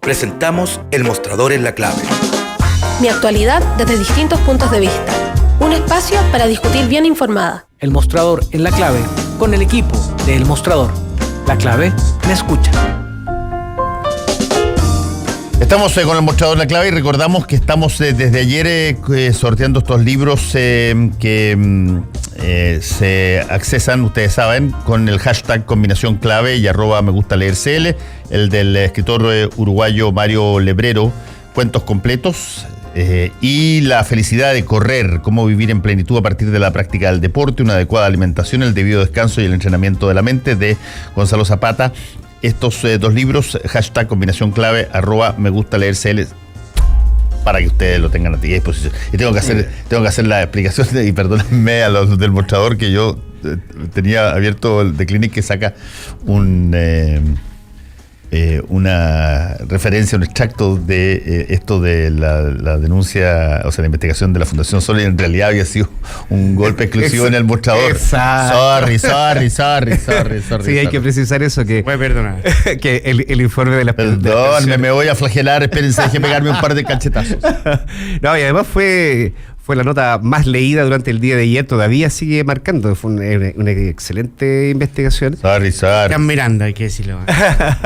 Presentamos El Mostrador en la Clave. Mi actualidad desde distintos puntos de vista. Un espacio para discutir bien informada. El Mostrador en la Clave, con el equipo de El Mostrador. La Clave me escucha. Estamos con El Mostrador en la Clave y recordamos que estamos desde ayer sorteando estos libros que se accesan, ustedes saben, con el hashtag combinación clave y @megustaleercl, el del escritor uruguayo Mario Lebrero, Cuentos completos, y La felicidad de correr, cómo vivir en plenitud a partir de la práctica del deporte, una adecuada alimentación, el debido descanso y el entrenamiento de la mente, de Gonzalo Zapata. Estos dos libros, hashtag combinación clave, @megustaleercl, para que ustedes lo tengan a disposición. Y tengo que hacer la explicación, y perdónenme a los del mostrador, que yo tenía abierto el The Clinic, que saca una referencia, un extracto de esto de la denuncia, o sea, la investigación de la Fundación Sol, y en realidad había sido un golpe exclusivo en el mostrador. Exacto. Sorry. Sí, hay que precisar eso, que Puede perdonar. que el informe de las... Perdón, me voy a flagelar, espérense, déjenme pegarme un par de cachetazos. No, y además fue la nota más leída durante el día de ayer, todavía sigue marcando. Fue una excelente investigación. Sorry. Están mirando, hay que decirlo.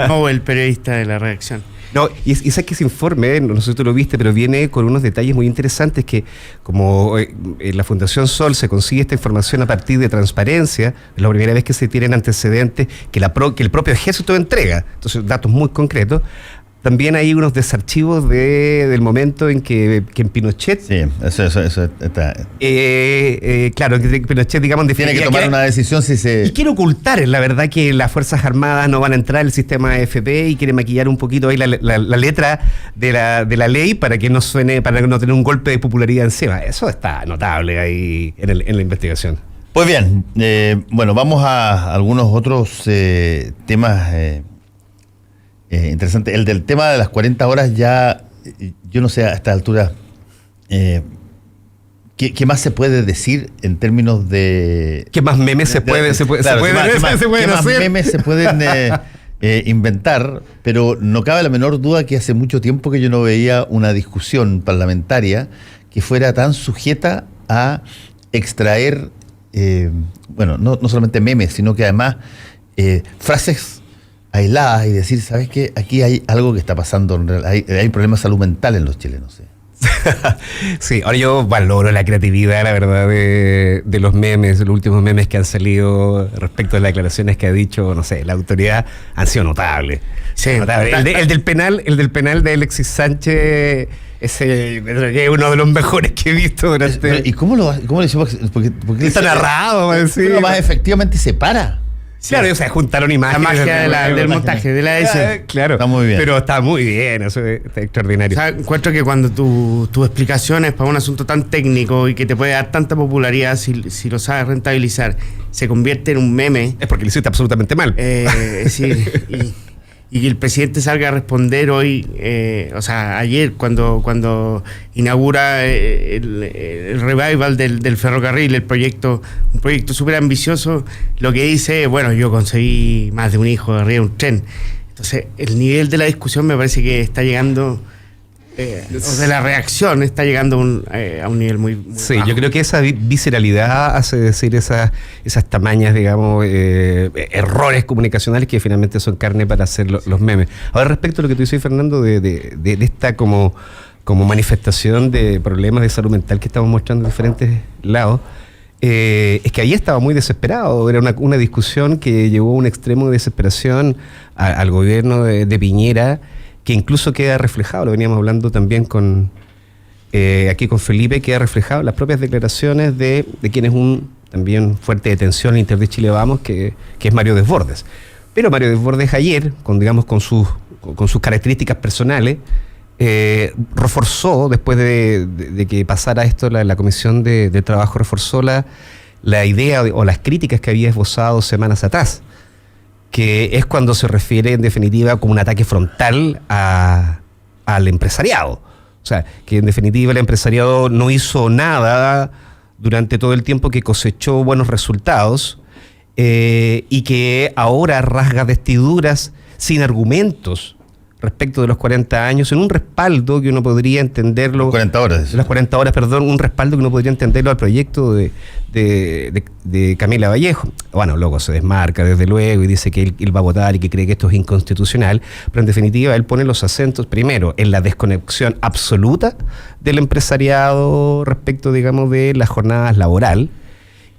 No, el periodista de la redacción. No, y sabes que ese informe, no sé si tú lo viste, pero viene con unos detalles muy interesantes, que como en la Fundación Sol se consigue esta información a partir de transparencia, es la primera vez que se tienen antecedentes que el propio ejército entrega, entonces datos muy concretos. También hay unos desarchivos del momento en que en Pinochet... Sí, eso está... claro, que Pinochet, digamos... Tiene que tomar una decisión si se... Y quiere ocultar, la verdad, que las Fuerzas Armadas no van a entrar al sistema AFP, y quiere maquillar un poquito ahí la letra de la ley para que no suene, para no tener un golpe de popularidad encima. Eso está notable ahí en la investigación. Pues bien, bueno, vamos a algunos otros temas... interesante. El del tema de las 40 horas ya, yo no sé a esta altura, ¿qué más se puede decir en términos de... ¿Qué más memes se pueden hacer? ¿Qué más memes se pueden inventar? Pero no cabe la menor duda que hace mucho tiempo que yo no veía una discusión parlamentaria que fuera tan sujeta a extraer, no solamente memes, sino que además frases aisladas y decir, ¿sabes qué? Aquí hay algo que está pasando, hay problemas de salud mental en los chilenos. Sí, ahora yo valoro la creatividad, la verdad, de los memes, los últimos memes que han salido respecto a las declaraciones que ha dicho, no sé, la autoridad, han sido notables. Sí, notables. El del penal de Alexis Sánchez, ese es uno de los mejores que he visto durante... ¿Y cómo lo hicimos? Porque está narrado, pero más efectivamente se para. Claro, o sea, juntaron imágenes. La magia del montaje, de la edición. Claro, está muy bien. Pero está muy bien, eso está extraordinario. O sea, encuentro que cuando tu explicación es para un asunto tan técnico y que te puede dar tanta popularidad, si lo sabes rentabilizar, se convierte en un meme. Es porque lo hiciste absolutamente mal. Sí, y que el presidente salga a responder hoy, ayer cuando inaugura el revival del ferrocarril, un proyecto súper ambicioso, lo que dice, bueno, yo conseguí más de un hijo arriba de un tren. Entonces, el nivel de la discusión me parece que está llegando, la reacción está llegando a un nivel muy sí, bajo. Yo creo que esa visceralidad hace decir esas tamañas, digamos, errores comunicacionales que finalmente son carne para hacer los memes. Ahora, respecto a lo que tú dices, Fernando, de esta como manifestación de problemas de salud mental que estamos mostrando en diferentes lados, es que ahí estaba muy desesperado. Era una discusión que llevó a un extremo de desesperación al gobierno de Piñera, que incluso queda reflejado, lo veníamos hablando también aquí con Felipe, queda reflejado en las propias declaraciones de quien es un también fuerte de tensión al interior de Chile Vamos, que es Mario Desbordes. Pero Mario Desbordes ayer, con sus características personales, reforzó, después de que pasara esto, la Comisión de Trabajo reforzó la idea o las críticas que había esbozado semanas atrás, que es cuando se refiere en definitiva como un ataque frontal al empresariado. O sea, que en definitiva el empresariado no hizo nada durante todo el tiempo que cosechó buenos resultados, y que ahora rasga vestiduras sin argumentos respecto de los 40 años, en un respaldo que uno podría entenderlo... 40 horas. Las 40 horas, perdón, un respaldo que uno podría entenderlo al proyecto de Camila Vallejo. Bueno, luego se desmarca desde luego y dice que él va a votar y que cree que esto es inconstitucional, pero en definitiva él pone los acentos primero en la desconexión absoluta del empresariado respecto, digamos, de las jornadas laboral,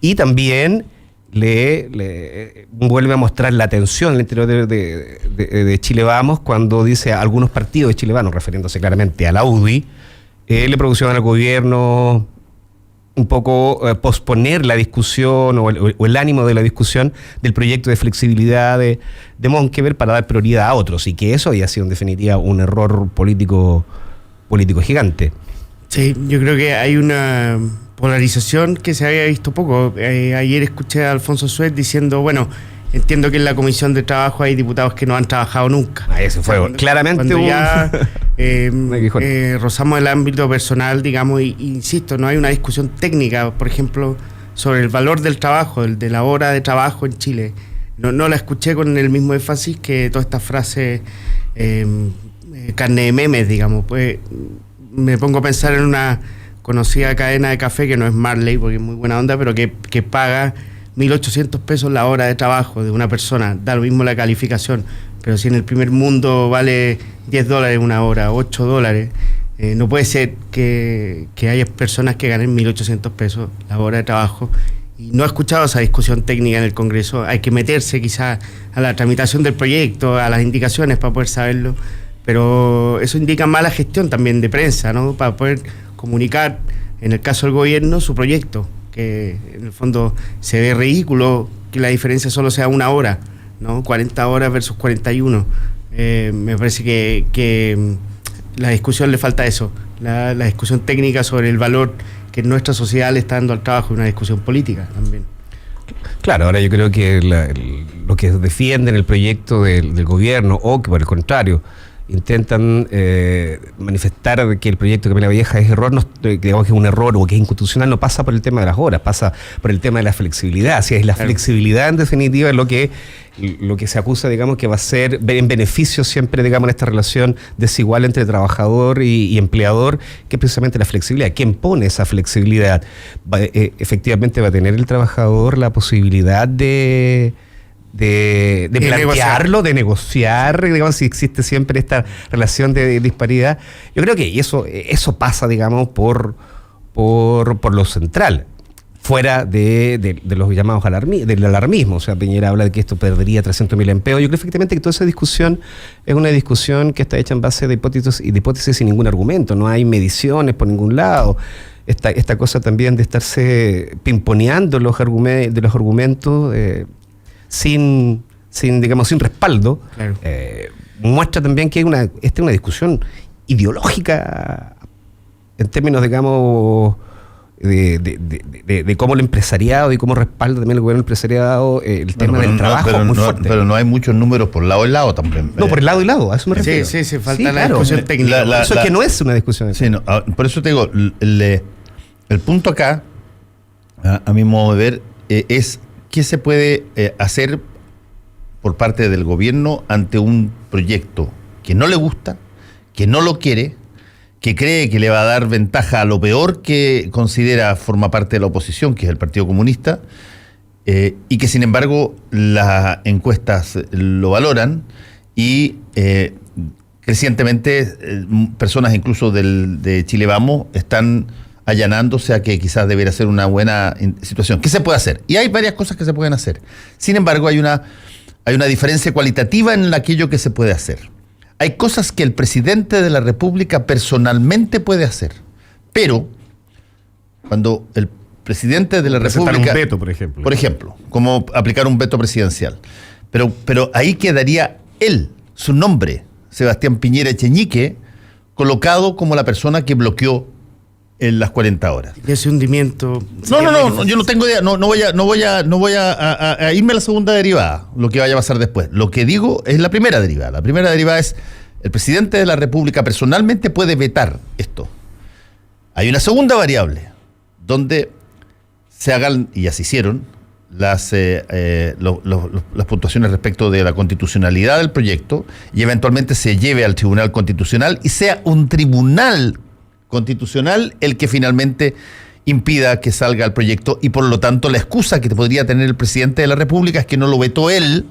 y también le vuelve a mostrar la tensión en el interior de Chile Vamos cuando dice a algunos partidos de Chile Vamos, refiriéndose claramente a la UDI, le propusieron al gobierno un poco posponer la discusión o el ánimo de la discusión del proyecto de flexibilidad de Monkeberg para dar prioridad a otros, y que eso había sido en definitiva un error político gigante. Sí, yo creo que hay una polarización que se había visto poco. Ayer escuché a Alfonso Suez diciendo, bueno, entiendo que en la Comisión de Trabajo hay diputados que no han trabajado nunca. Eso fue claramente cuando ya rozamos el ámbito personal, digamos, y insisto, no hay una discusión técnica, por ejemplo, sobre el valor del trabajo, de la hora de trabajo en Chile. No la escuché con el mismo énfasis que todas estas frases carne de memes, digamos. Pues me pongo a pensar en una conocida cadena de café que no es Marley, porque es muy buena onda, pero que paga 1.800 pesos la hora de trabajo de una persona. Da lo mismo la calificación, pero si en el primer mundo vale $10 una hora, $8, no puede ser que haya personas que ganen 1.800 pesos la hora de trabajo. Y no he escuchado esa discusión técnica en el Congreso. Hay que meterse quizás a la tramitación del proyecto, a las indicaciones para poder saberlo, pero eso indica mala gestión también de prensa, ¿no? Para poder comunicar, en el caso del gobierno, su proyecto, que en el fondo se ve ridículo que la diferencia solo sea una hora, ¿no? 40 horas versus 41. Me parece que la discusión le falta eso, la discusión técnica sobre el valor que nuestra sociedad le está dando al trabajo, y una discusión política también. Claro, ahora yo creo que lo que defienden el proyecto del gobierno, o que por el contrario intentan manifestar que el proyecto de Camila Vallejo es error, digamos que es un error o que es inconstitucional, no pasa por el tema de las horas, pasa por el tema de la flexibilidad. Si es la flexibilidad en definitiva es lo que se acusa, digamos, que va a ser en beneficio siempre, digamos, en esta relación desigual entre trabajador y empleador, que es precisamente la flexibilidad. ¿Quién pone esa flexibilidad? Efectivamente va a tener el trabajador la posibilidad de plantearlo, de negociar, digamos, si existe siempre esta relación de disparidad. Yo creo que eso pasa, digamos, por lo central, fuera de los llamados del alarmismo. O sea, Piñera habla de que esto perdería 300.000 empleos. Yo creo efectivamente que toda esa discusión es una discusión que está hecha en base de hipótesis sin ningún argumento. No hay mediciones por ningún lado. Esta cosa también de estarse pimponeando los argumentos sin respaldo, claro. Muestra también que hay una discusión ideológica en términos, digamos, de cómo el empresariado y cómo respalda también el gobierno empresariado el tema del trabajo muy fuerte. Pero no hay muchos números por lado y lado también. No, por el lado y lado, a eso me refiero. Sí, falta la discusión técnica. Eso es que no es una discusión. Sí, no, por eso te digo, el punto acá, a mi modo de ver, es qué se puede hacer por parte del gobierno ante un proyecto que no le gusta, que no lo quiere, que cree que le va a dar ventaja a lo peor que considera forma parte de la oposición, que es el Partido Comunista, y que sin embargo las encuestas lo valoran y crecientemente personas incluso de Chile Vamos están allanándose a que quizás debería ser una buena situación. ¿Qué se puede hacer? Y hay varias cosas que se pueden hacer. Sin embargo, hay una diferencia cualitativa en aquello que se puede hacer. Hay cosas que el presidente de la República personalmente puede hacer, pero cuando el presidente de la República... un veto, por ejemplo. Como aplicar un veto presidencial. Pero ahí quedaría él, su nombre, Sebastián Piñera Echeñique, colocado como la persona que bloqueó en las 40 horas. Y ese hundimiento... No, yo no tengo idea, no voy a irme a la segunda derivada, lo que vaya a pasar después. Lo que digo es la primera derivada. La primera derivada es, el presidente de la República personalmente puede vetar esto. Hay una segunda variable, donde se hagan, y ya se hicieron, las puntuaciones respecto de la constitucionalidad del proyecto y eventualmente se lleve al Tribunal Constitucional y sea un tribunal constitucional el que finalmente impida que salga el proyecto, y por lo tanto la excusa que podría tener el presidente de la República es que no lo vetó él,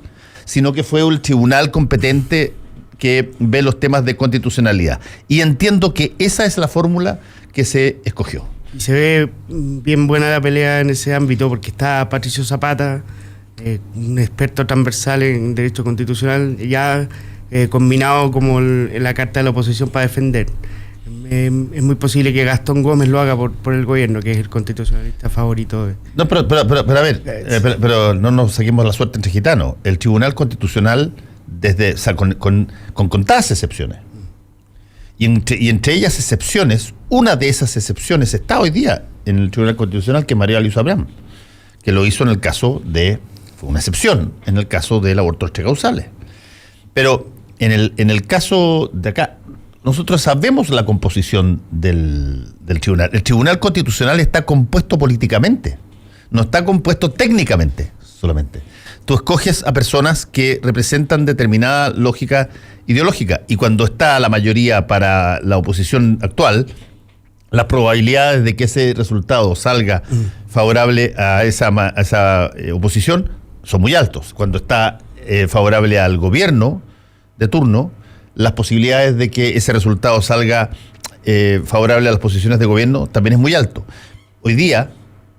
sino que fue el tribunal competente que ve los temas de constitucionalidad. Y entiendo que esa es la fórmula que se escogió. Y se ve bien buena la pelea en ese ámbito, porque está Patricio Zapata, un experto transversal en derecho constitucional, ya combinado como en la carta de la oposición para defender. Es muy posible que Gastón Gómez lo haga por el gobierno, que es el constitucionalista favorito. No, pero a ver, pero no nos saquemos la suerte entre gitanos. El Tribunal Constitucional, con contadas excepciones, y entre ellas excepciones, una de esas excepciones está hoy día en el Tribunal Constitucional, que es María Luisa Abraham, que lo hizo fue una excepción en el caso del aborto extracausales. Pero en el caso de acá, nosotros sabemos la composición del tribunal. El Tribunal Constitucional está compuesto políticamente, no está compuesto técnicamente solamente. Tú escoges a personas que representan determinada lógica ideológica, y cuando está la mayoría para la oposición actual, las probabilidades de que ese resultado salga favorable a esa oposición son muy altos. Cuando está favorable al gobierno de turno, las posibilidades de que ese resultado salga favorable a las posiciones de gobierno también es muy alto. Hoy día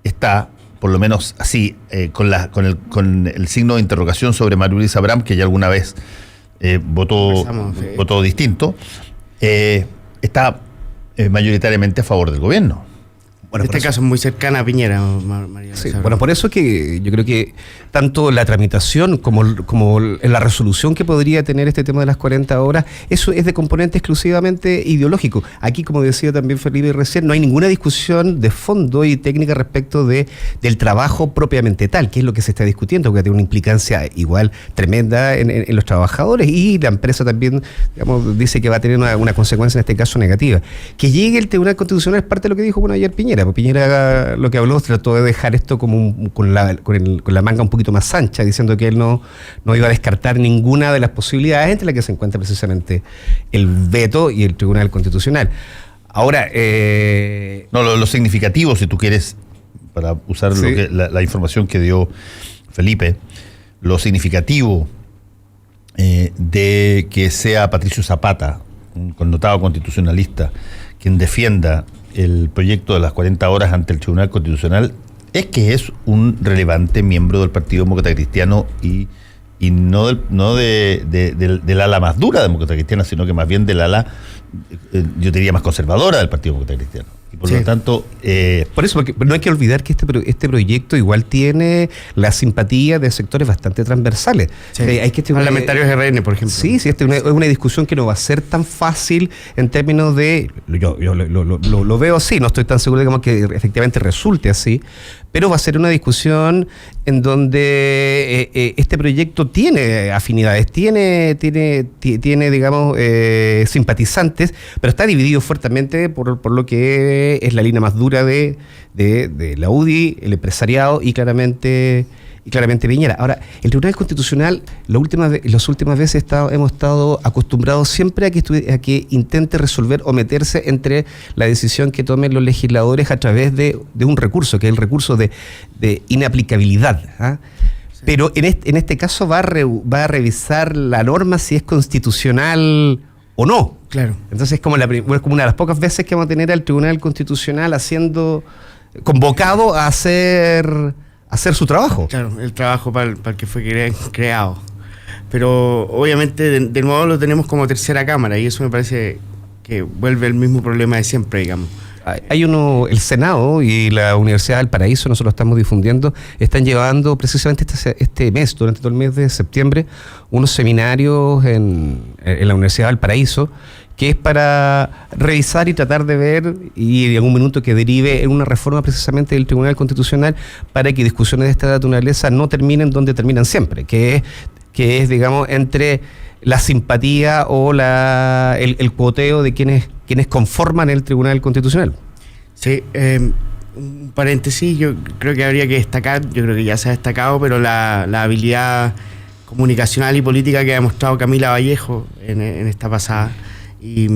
está, por lo menos así, con el signo de interrogación sobre María Luisa Abraham, que ya alguna vez votó distinto, está mayoritariamente a favor del gobierno. Bueno, en este caso es muy cercana a Piñera, María. Sí, bueno, por eso que yo creo que tanto la tramitación como la resolución que podría tener este tema de las 40 horas, eso es de componente exclusivamente ideológico. Aquí, como decía también Felipe recién, no hay ninguna discusión de fondo y técnica respecto del trabajo propiamente tal, que es lo que se está discutiendo, porque tiene una implicancia igual tremenda en los trabajadores, y la empresa también, digamos, dice que va a tener una consecuencia en este caso negativa. Que llegue el Tribunal Constitucional es parte de lo que dijo ayer Piñera. Piñera, lo que habló, trató de dejar esto como con la manga un poquito más ancha, diciendo que él no iba a descartar ninguna de las posibilidades, entre las que se encuentra precisamente el veto y el Tribunal Constitucional. Ahora, lo significativo, si tú quieres, para usar sí, la información que dio Felipe, lo significativo de que sea Patricio Zapata, un connotado constitucionalista, quien defienda el proyecto de las 40 horas ante el Tribunal Constitucional, es que es un relevante miembro del Partido Demócrata Cristiano, y no del ala más dura demócrata cristiana, sino que más bien del ala, yo diría, más conservadora del Partido Demócrata Cristiano. Y por lo tanto... por eso, porque no hay que olvidar que este proyecto igual tiene la simpatía de sectores bastante transversales. Sí. Hay que parlamentarios de RN, por ejemplo. Sí, es una discusión que no va a ser tan fácil en términos de... Yo lo veo así, no estoy tan seguro, digamos, que efectivamente resulte así, pero va a ser una discusión en donde este proyecto tiene afinidades, tiene digamos, simpatizantes, pero está dividido fuertemente por lo que es la línea más dura de la UDI, el empresariado y claramente Piñera. Ahora, el Tribunal Constitucional, las últimas veces hemos estado acostumbrados siempre a que intente resolver o meterse entre la decisión que tomen los legisladores a través de un recurso, que es el recurso de inaplicabilidad, ¿ah? Sí. Pero en este caso va a revisar la norma si es constitucional o no. Claro. Entonces es como una de las pocas veces que vamos a tener al Tribunal Constitucional convocado a hacer su trabajo. Claro, el trabajo para el que fue creado. Pero obviamente de nuevo lo tenemos como tercera cámara, y eso me parece que vuelve el mismo problema de siempre, digamos. El Senado y la Universidad del Paraíso, nosotros estamos difundiendo, están llevando precisamente este mes, durante todo el mes de septiembre, unos seminarios en la Universidad del Paraíso, que es para revisar y tratar de ver, y en algún minuto que derive en una reforma precisamente del Tribunal Constitucional, para que discusiones de esta naturaleza no terminen donde terminan siempre, que es digamos, entre la simpatía o el cuoteo de quienes conforman el Tribunal Constitucional. Sí, un paréntesis, yo creo que habría que destacar, yo creo que ya se ha destacado, pero la habilidad comunicacional y política que ha demostrado Camila Vallejo en esta pasada, y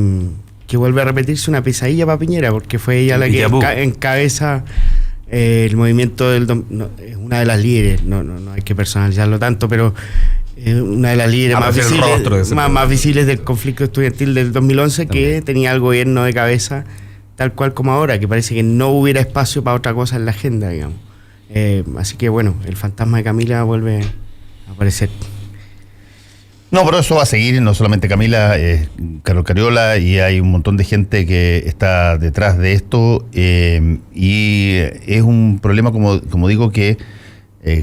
que vuelve a repetirse una pesadilla para Piñera, porque fue ella la que encabeza el movimiento es una de las líderes, no hay que personalizarlo tanto, pero una de las líderes más visibles del conflicto estudiantil del 2011, también, que tenía el gobierno de cabeza, tal cual como ahora, que parece que no hubiera espacio para otra cosa en la agenda, digamos. Así que bueno, el fantasma de Camila vuelve a aparecer. No, pero eso va a seguir, no solamente Camila, Carlos Cariola, y hay un montón de gente que está detrás de esto, y es un problema, como digo, que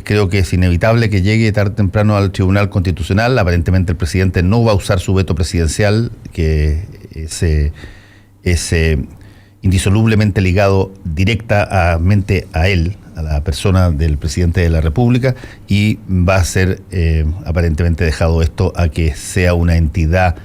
creo que es inevitable que llegue tarde o temprano al Tribunal Constitucional. Aparentemente el presidente no va a usar su veto presidencial, que es indisolublemente ligado directamente a él, a la persona del presidente de la República, y va a ser aparentemente dejado esto a que sea una entidad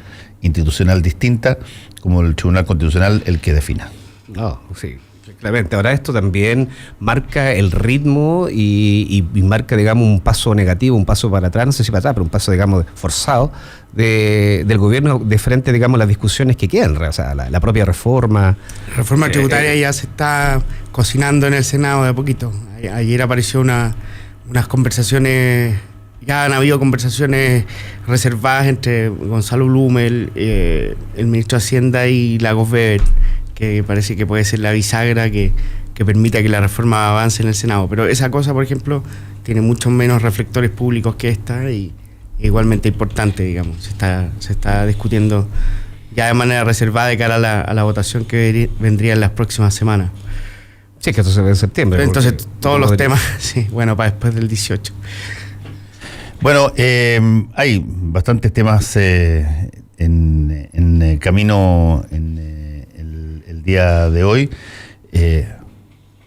institucional distinta, como el Tribunal Constitucional, el que defina. No, sí, claramente. Ahora esto también marca el ritmo y marca, digamos, un paso negativo, un paso para atrás, no sé si para atrás, pero un paso, digamos, forzado del gobierno de frente, digamos, a las discusiones que quedan, o sea, la propia reforma. La reforma tributaria ya se está cocinando en el Senado de a poquito. Ayer apareció unas conversaciones, ya han habido conversaciones reservadas entre Gonzalo Blumel, el ministro de Hacienda, y Lagos Weber, que parece que puede ser la bisagra que permita que la reforma avance en el Senado. Pero esa cosa, por ejemplo, tiene muchos menos reflectores públicos que esta, y es igualmente importante, digamos. Se está discutiendo ya de manera reservada de cara a la votación que vendría en las próximas semanas. Sí, que esto se ve en septiembre. Pero entonces todos los temas, sí, bueno, para después del 18. Bueno, hay bastantes temas en camino el día de hoy.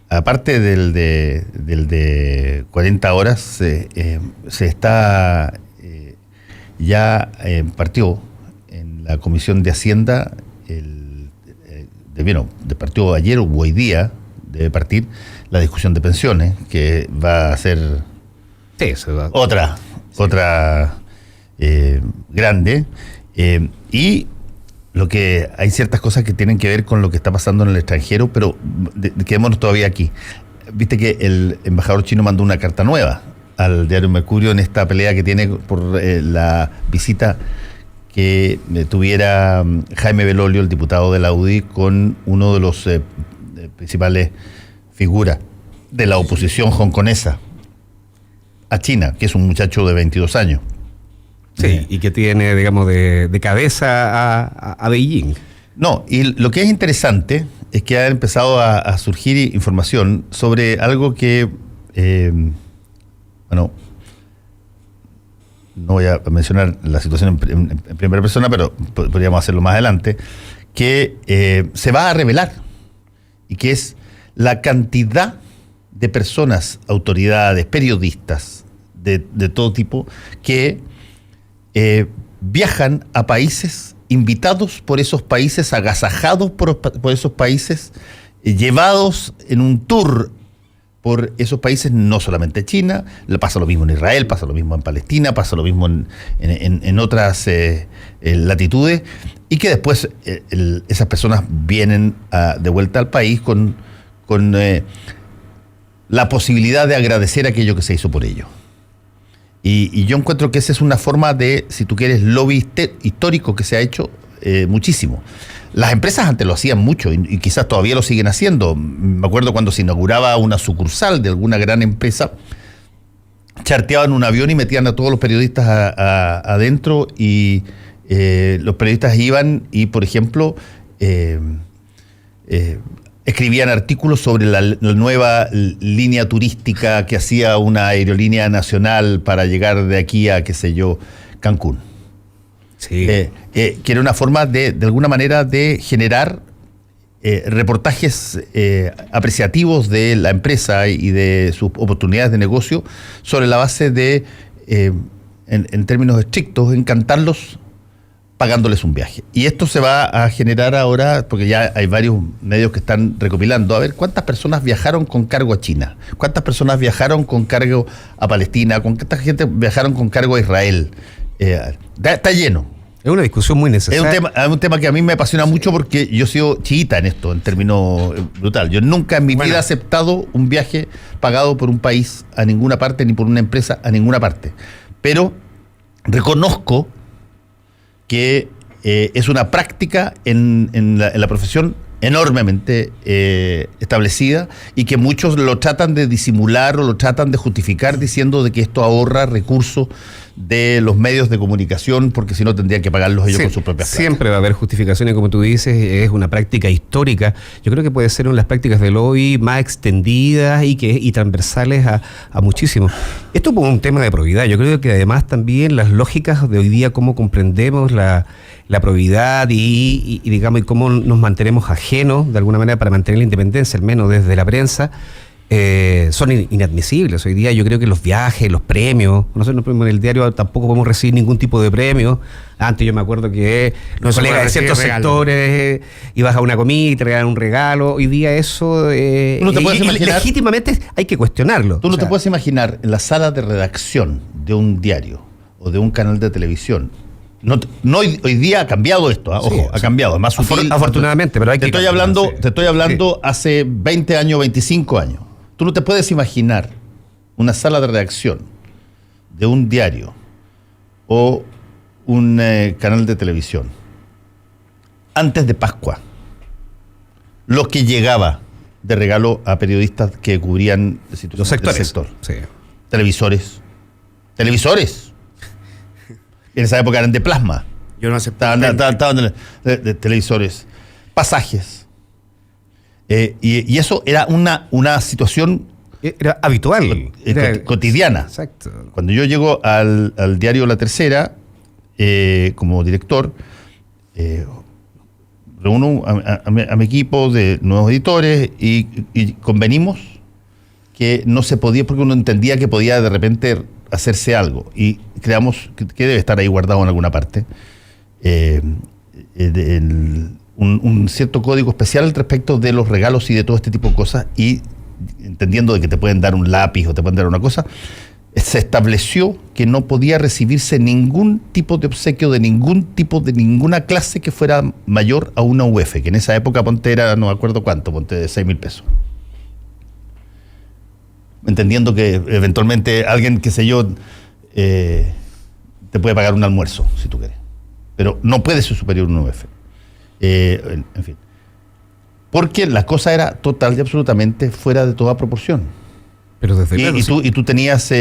Aparte del de 40 horas, se está partió en la Comisión de Hacienda, partió ayer o hoy día, debe partir la discusión de pensiones, que va a ser otra grande, y lo que hay ciertas cosas que tienen que ver con lo que está pasando en el extranjero, pero quedémonos todavía aquí. Viste que el embajador chino mandó una carta nueva al diario Mercurio en esta pelea que tiene por la visita que tuviera Jaime Belolio, el diputado de la UDI, con uno de los principales figuras de la oposición hongkonesa a China, que es un muchacho de 22 años. Sí, y que tiene, digamos, de cabeza a Beijing. No, y lo que es interesante es que ha empezado a surgir información sobre algo que, no voy a mencionar la situación en primera persona, pero podríamos hacerlo más adelante, que se va a revelar, y que es la cantidad de personas, autoridades, periodistas de todo tipo, que viajan a países, invitados por esos países, agasajados por esos países, llevados en un tour por esos países, no solamente China. Le pasa lo mismo en Israel, pasa lo mismo en Palestina, pasa lo mismo en otras latitudes, y que después esas personas vienen de vuelta al país con la posibilidad de agradecer aquello que se hizo por ellos. Y yo encuentro que esa es una forma de, si tú quieres, lobby histórico que se ha hecho muchísimo. Las empresas antes lo hacían mucho y quizás todavía lo siguen haciendo. Me acuerdo cuando se inauguraba una sucursal de alguna gran empresa, charteaban un avión y metían a todos los periodistas adentro, y los periodistas iban y, por ejemplo, escribían artículos sobre la nueva línea turística que hacía una aerolínea nacional para llegar de aquí a, qué sé yo, Cancún. Sí. Que era una forma de alguna manera, de generar reportajes apreciativos de la empresa y de sus oportunidades de negocio, sobre la base de, en términos estrictos, encantarlos pagándoles un viaje. Y esto se va a generar ahora, porque ya hay varios medios que están recopilando, a ver cuántas personas viajaron con cargo a China, cuántas personas viajaron con cargo a Palestina, cuánta gente viajaron con cargo a Israel. Está lleno. Es una discusión muy necesaria. Es un tema que a mí me apasiona mucho porque yo he sido chiita en esto, en términos brutal. Yo nunca en mi vida he aceptado un viaje pagado por un país a ninguna parte, ni por una empresa a ninguna parte. Pero reconozco que es una práctica en la profesión enormemente establecida y que muchos lo tratan de disimular o lo tratan de justificar diciendo de que esto ahorra recursos de los medios de comunicación porque si no tendrían que pagarlos ellos con sus propias plata. Siempre va a haber justificaciones, como tú dices, es una práctica histórica. Yo creo que puede ser una de las prácticas del hoy más extendidas y transversales a muchísimos. Esto es un tema de probidad. Yo creo que además también las lógicas de hoy día, cómo comprendemos la probidad y digamos, y cómo nos mantenemos ajenos de alguna manera para mantener la independencia, al menos desde la prensa, son inadmisibles. Hoy día yo creo que los viajes, los premios, nosotros en el diario tampoco podemos recibir ningún tipo de premio. Antes yo me acuerdo que los colegas de ciertos sectores ibas a una comida y te regalaban un regalo. Hoy día eso ¿no te puedes imaginar? Legítimamente hay que cuestionarlo. Tú no te puedes imaginar en la sala de redacción de un diario o de un canal de televisión. No hoy día ha cambiado esto, ojo, sí, ha cambiado, más sutil. Afortunadamente, pero hay que... Te estoy hablando hace 20 años, 25 años. Tú no te puedes imaginar una sala de redacción de un diario o un canal de televisión antes de Pascua, lo que llegaba de regalo a periodistas que cubrían los sectores del sector. Sí. Televisores. En esa época eran de plasma. Yo no aceptaba. Estaban de televisores. Pasajes. Y eso era una situación... Era habitual. Cotidiana. Exacto. Cuando yo llego al diario La Tercera, como director, reúno a mi equipo de nuevos editores y convenimos que no se podía, porque uno entendía que podía de repente hacerse algo, y creamos que debe estar ahí guardado en alguna parte un cierto código especial respecto de los regalos y de todo este tipo de cosas, y entendiendo de que te pueden dar un lápiz o te pueden dar una cosa, se estableció que no podía recibirse ningún tipo de obsequio de ninguna clase que fuera mayor a una UF, que en esa época ponte era, no me acuerdo cuánto, ponte de 6.000 pesos. Entendiendo que eventualmente alguien, qué sé yo, te puede pagar un almuerzo, si tú quieres. Pero no puede ser superior a un UF. En fin. Porque la cosa era total y absolutamente fuera de toda proporción. Pero desde luego, y tú tenías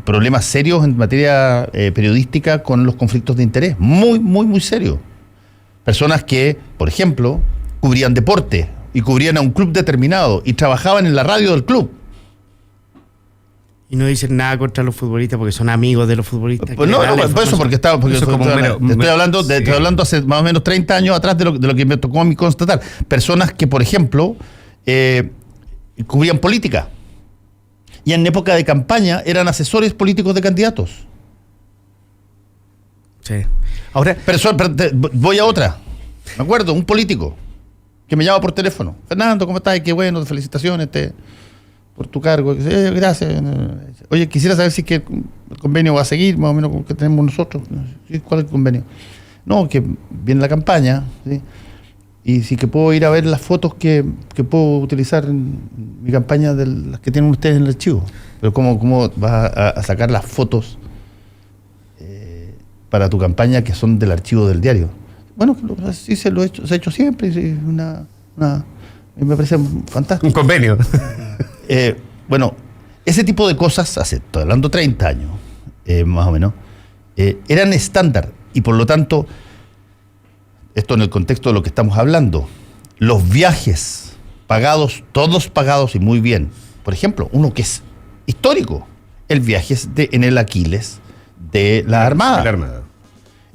problemas serios en materia periodística con los conflictos de interés. Muy, muy, muy serios. Personas que, por ejemplo, cubrían deporte y cubrían a un club determinado y trabajaban en la radio del club. Y no dicen nada contra los futbolistas porque son amigos de los futbolistas. Pues no, por eso, porque te estoy hablando hace más o menos 30 años atrás de lo que me tocó a mí constatar. Personas que, por ejemplo, cubrían política. Y en época de campaña eran asesores políticos de candidatos. Sí. Ahora, voy a otra. Me acuerdo, un político que me llama por teléfono. Fernando, ¿cómo estás? Qué bueno, felicitaciones por tu cargo. Gracias. Oye, quisiera saber si es que el convenio va a seguir, más o menos, como que tenemos nosotros. ¿Cuál es el convenio? No, que viene la campaña, ¿sí? Y sí que puedo ir a ver las fotos que puedo utilizar en mi campaña de las que tienen ustedes en el archivo. Pero ¿cómo vas a sacar las fotos para tu campaña que son del archivo del diario? Bueno, así se ha hecho siempre. Sí, me parece fantástico. Un convenio. Bueno, ese tipo de cosas, estoy hablando 30 años, más o menos, eran estándar. Y por lo tanto, esto en el contexto de lo que estamos hablando, los viajes pagados, todos pagados y muy bien. Por ejemplo, uno que es histórico, el viaje en el Aquiles de la Armada.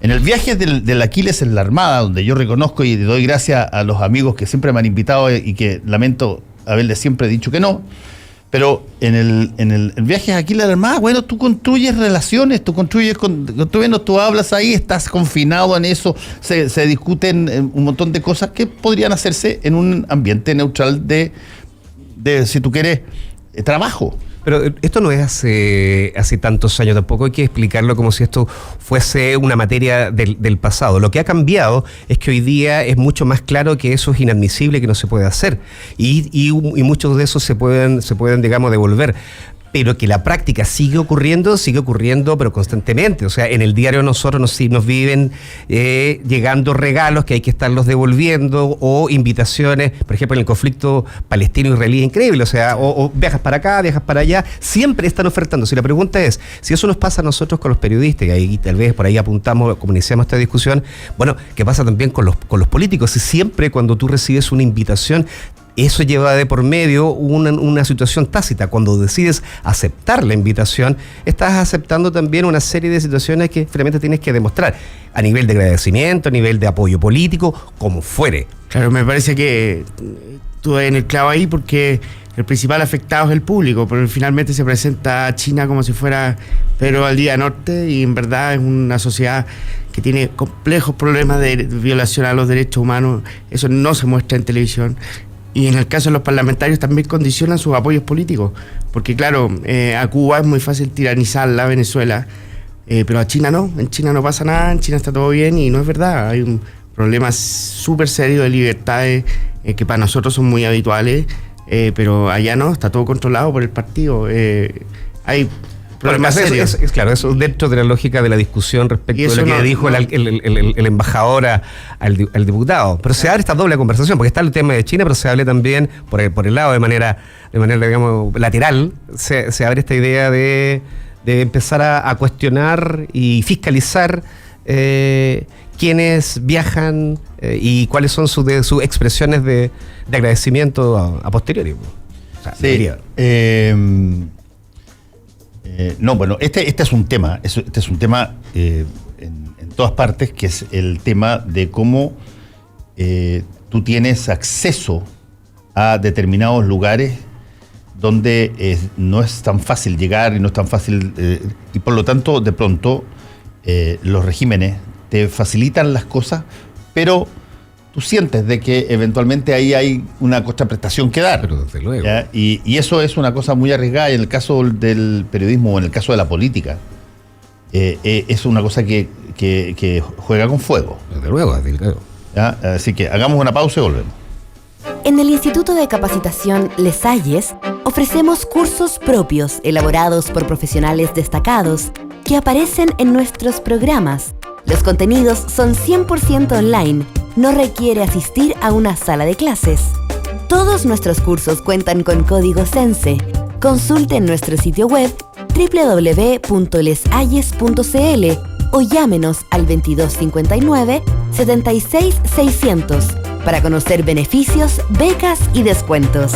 En el viaje del Aquiles en la Armada, donde yo reconozco y doy gracias a los amigos que siempre me han invitado y que lamento haberles siempre dicho que no, Pero en el viaje aquí la Armada, bueno, tú construyes relaciones, tú hablas ahí, estás confinado en eso, se discuten un montón de cosas que podrían hacerse en un ambiente neutral de si tú quieres, trabajo. Pero esto no es hace tantos años, tampoco hay que explicarlo como si esto fuese una materia del pasado. Lo que ha cambiado es que hoy día es mucho más claro que eso es inadmisible, que no se puede hacer. Y muchos de esos se pueden, digamos, devolver. Pero que la práctica sigue ocurriendo, pero constantemente. O sea, en el diario nosotros nos viven llegando regalos que hay que estarlos devolviendo, o invitaciones, por ejemplo, en el conflicto palestino-israelí, increíble. O sea, o viajas para acá, viajas para allá, siempre están ofertando. Si la pregunta es, si eso nos pasa a nosotros con los periodistas, y ahí tal vez por ahí apuntamos, como iniciamos esta discusión, bueno, ¿qué pasa también con los políticos? Y siempre cuando tú recibes una invitación, eso lleva de por medio una situación tácita. Cuando decides aceptar la invitación, estás aceptando también una serie de situaciones que finalmente tienes que demostrar a nivel de agradecimiento, a nivel de apoyo político, como fuere. Claro, me parece que tú en el clavo ahí, porque el principal afectado es el público, pero finalmente se presenta a China como si fuera Pedro Valdivia Norte, y en verdad es una sociedad que tiene complejos problemas de violación a los derechos humanos. Eso no se muestra en televisión. Y en el caso de los parlamentarios también condicionan sus apoyos políticos, porque claro, a Cuba es muy fácil tiranizarla, a Venezuela, pero a China no, en China no pasa nada, en China está todo bien, y no es verdad. Hay un problema súper serio de libertades que para nosotros son muy habituales, pero allá no, está todo controlado por el partido. Hay problemas serios. Claro, eso dentro de la lógica de la discusión respecto de lo que dijo el embajador al diputado. Pero se abre esta doble conversación, porque está el tema de China, pero se habla también por el lado de manera digamos, lateral, se abre esta idea de empezar a cuestionar y fiscalizar quiénes viajan y cuáles son sus expresiones de agradecimiento a posteriori. O sea, sí, no, bueno, este es un tema, en todas partes, que es el tema de cómo tú tienes acceso a determinados lugares donde no es tan fácil llegar y no es tan fácil, y por lo tanto, de pronto, los regímenes te facilitan las cosas, pero tú sientes de que eventualmente ahí hay una contraprestación que dar. Pero desde luego. Y eso es una cosa muy arriesgada, y en el caso del periodismo o en el caso de la política, es una cosa que juega con fuego. Desde luego, desde luego. Así que hagamos una pausa y volvemos. En el Instituto de Capacitación Les Hayes ofrecemos cursos propios elaborados por profesionales destacados que aparecen en nuestros programas. Los contenidos son 100% online. No requiere asistir a una sala de clases. Todos nuestros cursos cuentan con código Sense. Consulte en nuestro sitio web www.leshayes.cl o llámenos al 2259 76 600 para conocer beneficios, becas y descuentos.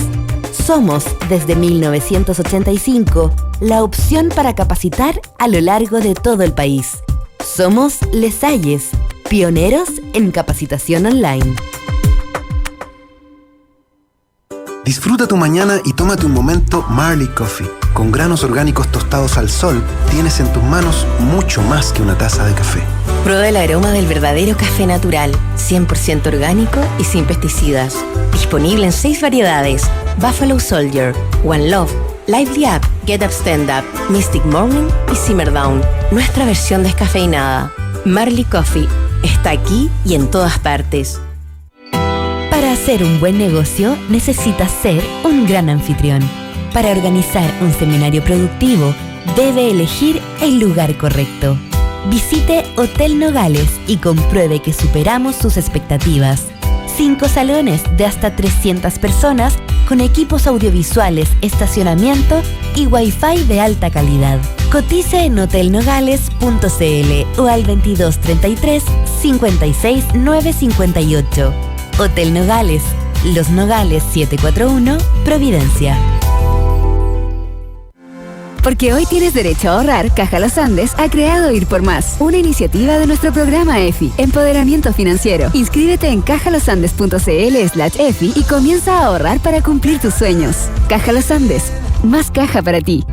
Somos, desde 1985, la opción para capacitar a lo largo de todo el país. Somos Les Hayes, pioneros en capacitación online. Disfruta tu mañana y tómate un momento Marley Coffee. Con granos orgánicos tostados al sol, tienes en tus manos mucho más que una taza de café. Prueba el aroma del verdadero café natural, 100% orgánico y sin pesticidas. Disponible en 6 variedades: Buffalo Soldier, One Love, Lively Up, Get Up Stand Up, Mystic Morning y Simmer Down. Nuestra versión descafeinada. Marley Coffee está aquí y en todas partes. Para hacer un buen negocio, necesitas ser un gran anfitrión. Para organizar un seminario productivo, debe elegir el lugar correcto. Visite Hotel Nogales y compruebe que superamos sus expectativas. 5 salones de hasta 300 personas con equipos audiovisuales, estacionamiento y Wi-Fi de alta calidad. Cotice en hotelnogales.cl o al 2233 56 958. Hotel Nogales, Los Nogales 741, Providencia. Porque hoy tienes derecho a ahorrar, Caja Los Andes ha creado Ir por Más, una iniciativa de nuestro programa EFI, Empoderamiento Financiero. Inscríbete en cajalosandes.cl/EFI y comienza a ahorrar para cumplir tus sueños. Caja Los Andes, más caja para ti.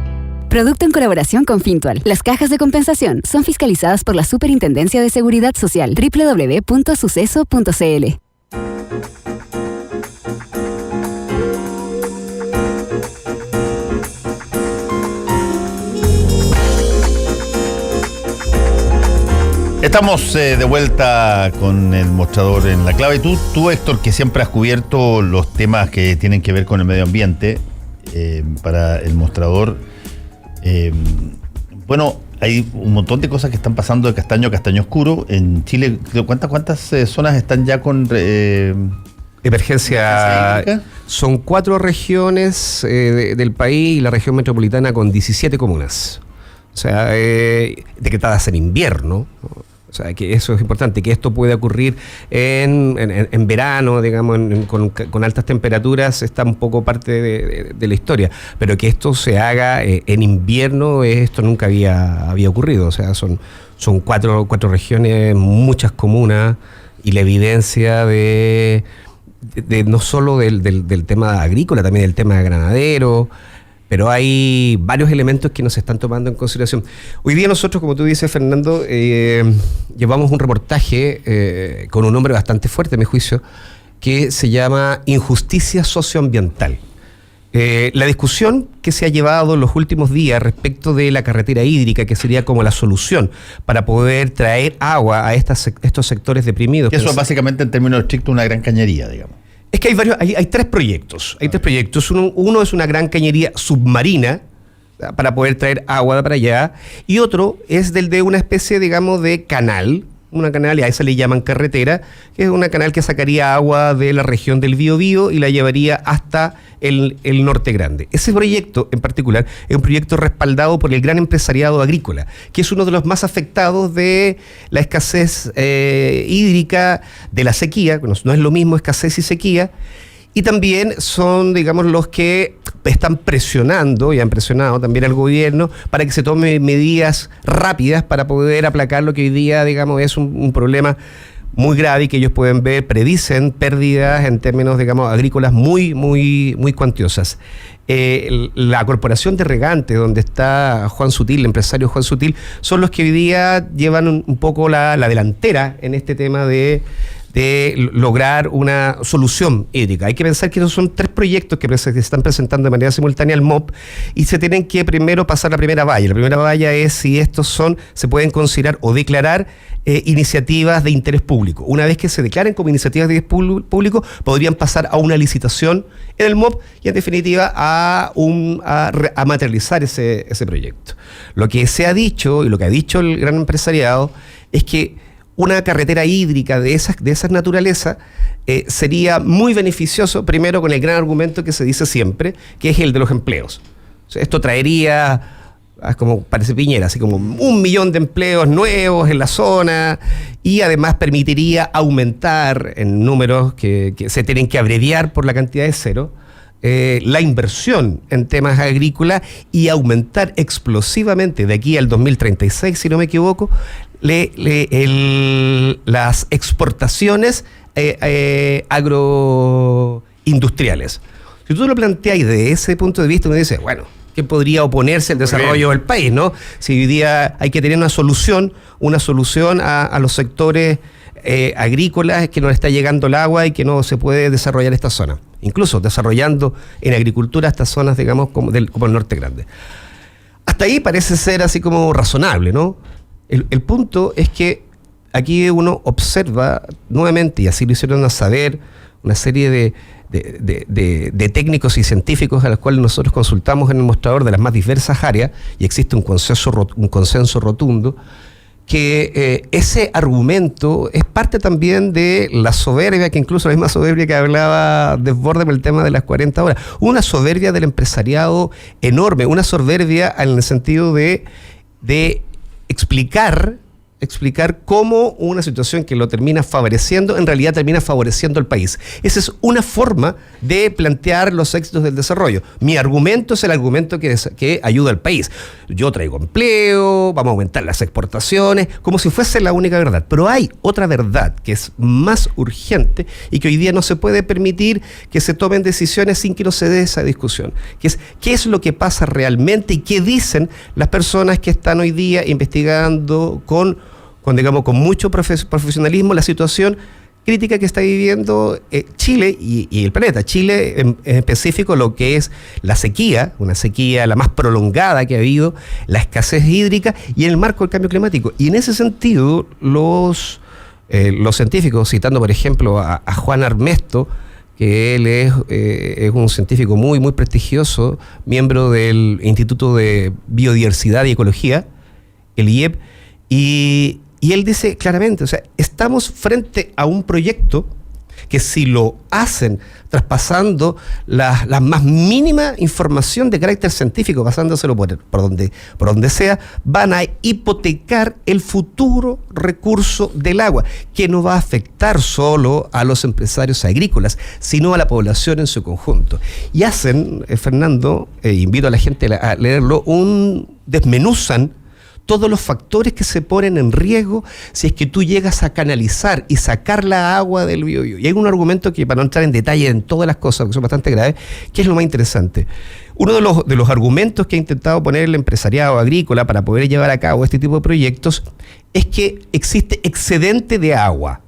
Producto en colaboración con Fintual. Las cajas de compensación son fiscalizadas por la Superintendencia de Seguridad Social. www.suceso.cl. Estamos de vuelta con el mostrador en la clave. Tú, Héctor, que siempre has cubierto los temas que tienen que ver con el medio ambiente para el mostrador. Bueno, hay un montón de cosas que están pasando de castaño a castaño oscuro. En Chile, ¿cuántas zonas están ya con emergencia? Son 4 regiones del país y la región metropolitana con 17 comunas. O sea, decretadas en invierno. O sea, que eso es importante, que esto puede ocurrir en verano, digamos, con altas temperaturas, está un poco parte de la historia. Pero que esto se haga en invierno, esto nunca había ocurrido. O sea, son 4 regiones, muchas comunas, y la evidencia de no solo del tema agrícola, también del tema ganadero. Pero hay varios elementos que nos están tomando en consideración. Hoy día nosotros, como tú dices, Fernando, llevamos un reportaje con un nombre bastante fuerte, a mi juicio, que se llama Injusticia Socioambiental. La discusión que se ha llevado en los últimos días respecto de la carretera hídrica, que sería como la solución para poder traer agua a estos sectores deprimidos. Eso es básicamente, en términos estrictos, una gran cañería, digamos. Es que hay 3 proyectos. Hay 3 proyectos. Uno es una gran cañería submarina para poder traer agua para allá, y otro es del de una especie, digamos, de canal, una canal, y a esa le llaman carretera, que es una canal que sacaría agua de la región del Biobío y la llevaría hasta el Norte Grande. Ese proyecto en particular es un proyecto respaldado por el gran empresariado agrícola, que es uno de los más afectados de la escasez hídrica, de la sequía. No es lo mismo escasez y sequía. Y también son, digamos, los que están presionando, y han presionado también al gobierno, para que se tomen medidas rápidas para poder aplacar lo que hoy día, digamos, es un problema muy grave, y que ellos predicen pérdidas en términos, digamos, agrícolas muy, muy, muy cuantiosas. La Corporación de Regantes, donde está Juan Sutil, el empresario Juan Sutil, son los que hoy día llevan un poco la delantera en este tema de lograr una solución hídrica. Hay que pensar que esos son 3 proyectos que se están presentando de manera simultánea al MOP, y se tienen que primero pasar la primera valla. La primera valla es si estos se pueden considerar o declarar iniciativas de interés público. Una vez que se declaren como iniciativas de interés público, podrían pasar a una licitación en el MOP y, en definitiva, a materializar ese proyecto. Lo que se ha dicho, y lo que ha dicho el gran empresariado, es que una carretera hídrica de esas naturaleza sería muy beneficioso, primero con el gran argumento que se dice siempre, que es el de los empleos. O sea, esto traería, como parece Piñera, así como 1 millón de empleos nuevos en la zona, y además permitiría aumentar en números que se tienen que abreviar por la cantidad de cero, la inversión en temas agrícolas, y aumentar explosivamente de aquí al 2036, si no me equivoco, las exportaciones agroindustriales. Si tú lo planteas de ese punto de vista, uno dice, bueno, ¿qué podría oponerse al desarrollo del país, no? Si hoy día hay que tener una solución a los sectores agrícolas, que no le está llegando el agua y que no se puede desarrollar esta zona. Incluso desarrollando en agricultura estas zonas, digamos, como el Norte Grande. Hasta ahí parece ser así como razonable, ¿no? El punto es que aquí uno observa nuevamente, y así lo hicieron a saber una serie de técnicos y científicos a los cuales nosotros consultamos en el mostrador de las más diversas áreas, y existe un consenso rotundo, que ese argumento es parte también de la soberbia, que incluso la misma soberbia que hablaba Desbordes por el tema de las 40 horas, una soberbia del empresariado enorme, una soberbia en el sentido de explicar explicar cómo una situación que lo termina favoreciendo, en realidad termina favoreciendo al país. Esa es una forma de plantear los éxitos del desarrollo. Mi argumento es el argumento que ayuda al país. Yo traigo empleo, vamos a aumentar las exportaciones, como si fuese la única verdad. Pero hay otra verdad que es más urgente y que hoy día no se puede permitir que se tomen decisiones sin que no se dé esa discusión, que es qué es lo que pasa realmente y qué dicen las personas que están hoy día investigando con mucho profesionalismo la situación crítica que está viviendo Chile y el planeta. Chile en específico, lo que es la sequía, una sequía la más prolongada que ha habido, la escasez hídrica y en el marco del cambio climático. Y en ese sentido, los científicos, citando por ejemplo a Juan Armesto, que él es un científico muy, muy prestigioso, miembro del Instituto de Biodiversidad y Ecología, el IEP, y él dice claramente, o sea, estamos frente a un proyecto que si lo hacen traspasando la más mínima información de carácter científico, basándoselo por donde sea, van a hipotecar el futuro recurso del agua, que no va a afectar solo a los empresarios agrícolas, sino a la población en su conjunto. Y hacen, Fernando, invito a la gente a leerlo, desmenuzan todos los factores que se ponen en riesgo si es que tú llegas a canalizar y sacar la agua del Biobío. Y hay un argumento que, para no entrar en detalle en todas las cosas, que son bastante graves, que es lo más interesante. Uno de los argumentos que ha intentado poner el empresariado agrícola para poder llevar a cabo este tipo de proyectos es que existe excedente de agua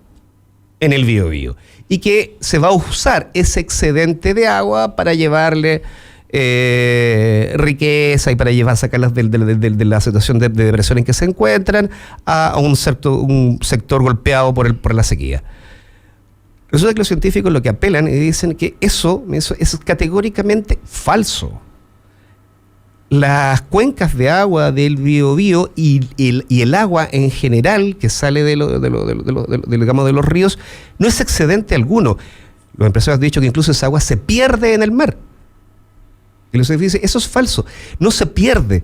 en el Biobío y que se va a usar ese excedente de agua para llevarle riqueza y para sacarlas de la situación de depresión en que se encuentran a un sector golpeado por la sequía. Resulta que los científicos lo que apelan y dicen que eso es categóricamente falso. Las cuencas de agua del Biobío y el agua en general que sale de los ríos no es excedente alguno. Los empresarios han dicho que incluso esa agua se pierde en el mar. Y los científicos dicen, eso es falso, no se pierde.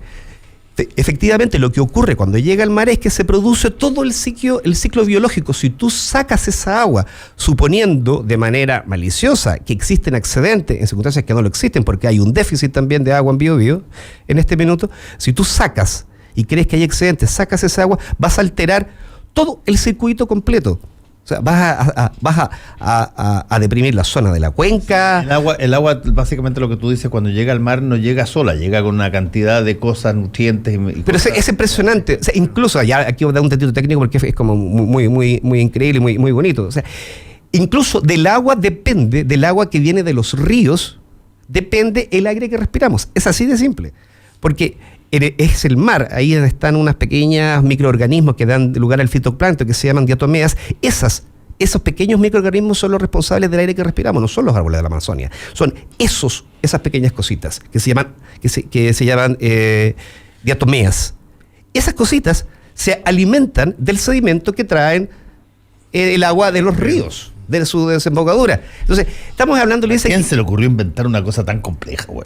Efectivamente, lo que ocurre cuando llega al mar es que se produce todo el ciclo biológico. Si tú sacas esa agua, suponiendo de manera maliciosa que existen excedentes, en circunstancias que no lo existen, porque hay un déficit también de agua en Biobío en este minuto, si tú sacas y crees que hay excedentes, sacas esa agua, vas a alterar todo el circuito completo. O sea, vas a deprimir la zona de la cuenca. El agua, básicamente lo que tú dices, cuando llega al mar no llega sola, llega con una cantidad de cosas, nutrientes. Pero es impresionante. O sea, incluso, ya aquí voy a dar un detallito técnico porque es como muy increíble y muy bonito. O sea, incluso del agua que viene de los ríos, depende el aire que respiramos. Es así de simple. Porque es el mar, ahí están unas pequeñas microorganismos que dan lugar al fitoplancton, que se llaman diatomeas. Esos pequeños microorganismos son los responsables del aire que respiramos, no son los árboles de la Amazonia. Son esas pequeñas cositas que se llaman diatomeas. Esas cositas se alimentan del sedimento que traen el agua de los ríos, de su desembocadura. Entonces, estamos hablando... ¿A quién se le ocurrió inventar una cosa tan compleja, güey?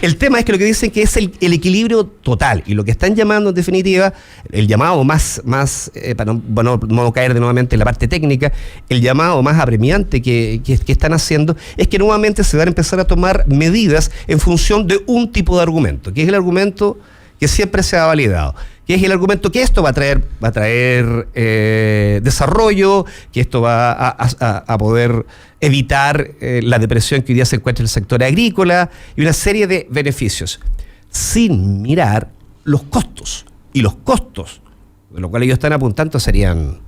El tema es que lo que dicen que es el equilibrio total, y lo que están llamando en definitiva, el llamado más para no caer de nuevamente en la parte técnica, el llamado más apremiante que están haciendo es que nuevamente se van a empezar a tomar medidas en función de un tipo de argumento, que es el argumento que siempre se ha validado, que es el argumento que esto va a traer desarrollo, que esto va a poder evitar la depresión que hoy día se encuentra en el sector agrícola y una serie de beneficios, sin mirar los costos. Y los costos, de lo cual ellos están apuntando, serían...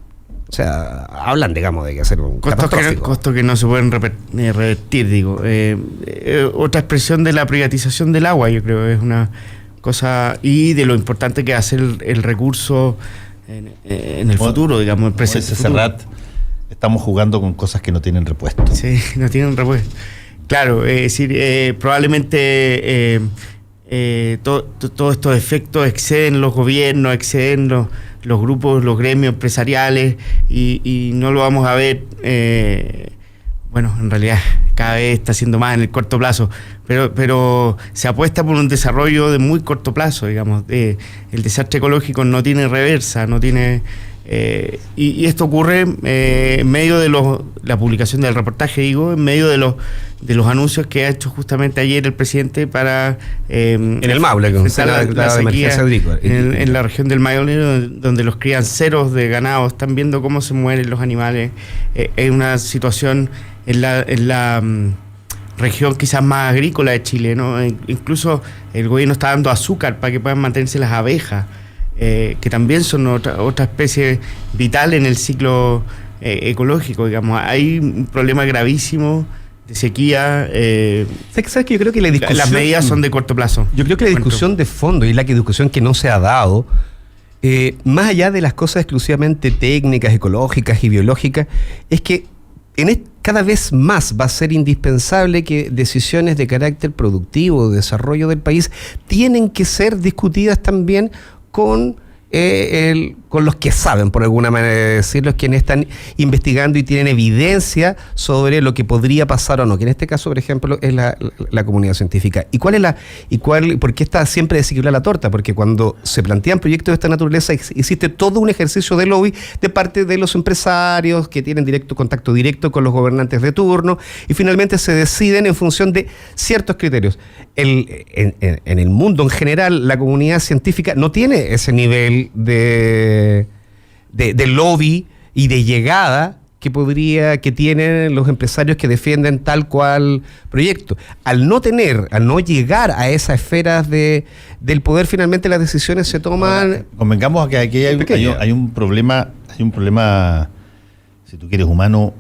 O sea, hablan, digamos, de que hacer un costos que no se pueden revertir, digo. Otra expresión de la privatización del agua, yo creo, es una... cosa, y de lo importante que es hacer el recurso en el futuro, digamos, el presente. Serrat, estamos jugando con cosas que no tienen repuesto. Sí, no tienen repuesto. Claro, es decir, probablemente todos estos efectos exceden los gobiernos, exceden los grupos, los gremios empresariales, y no lo vamos a ver bueno, en realidad cada vez está haciendo más en el corto plazo, pero se apuesta por un desarrollo de muy corto plazo, digamos. El desastre ecológico no tiene reversa, no tiene... y esto ocurre en medio de la publicación del reportaje, en medio de los anuncios que ha hecho justamente ayer el presidente para en el Maule, con la sequía en la región del Maule, donde los crianceros de ganado están viendo cómo se mueren los animales. Es una situación en la región quizás más agrícola de Chile, ¿no? Incluso el gobierno está dando azúcar para que puedan mantenerse las abejas, que también son otra especie vital en el ciclo ecológico, digamos. Hay un problema gravísimo de sequía. ¿Sabes que yo creo que la discusión... Las medidas son de corto plazo. Yo creo que la discusión de fondo y la discusión que no se ha dado, más allá de las cosas exclusivamente técnicas, ecológicas y biológicas, es que cada vez más va a ser indispensable que decisiones de carácter productivo, de desarrollo del país, tienen que ser discutidas también con los que saben, por alguna manera de decirlo, quienes están investigando y tienen evidencia sobre lo que podría pasar o no, que en este caso, por ejemplo, es la comunidad científica. ¿Por qué está siempre desequilibrada la torta? Porque cuando se plantean proyectos de esta naturaleza existe todo un ejercicio de lobby de parte de los empresarios que tienen contacto directo con los gobernantes de turno y finalmente se deciden en función de ciertos criterios. En el mundo en general, la comunidad científica no tiene ese nivel de lobby y de llegada que tienen los empresarios que defienden tal cual proyecto. Al no llegar a esas esferas del poder, finalmente las decisiones se toman. Ahora, convengamos que aquí hay un problema, si tú quieres, humano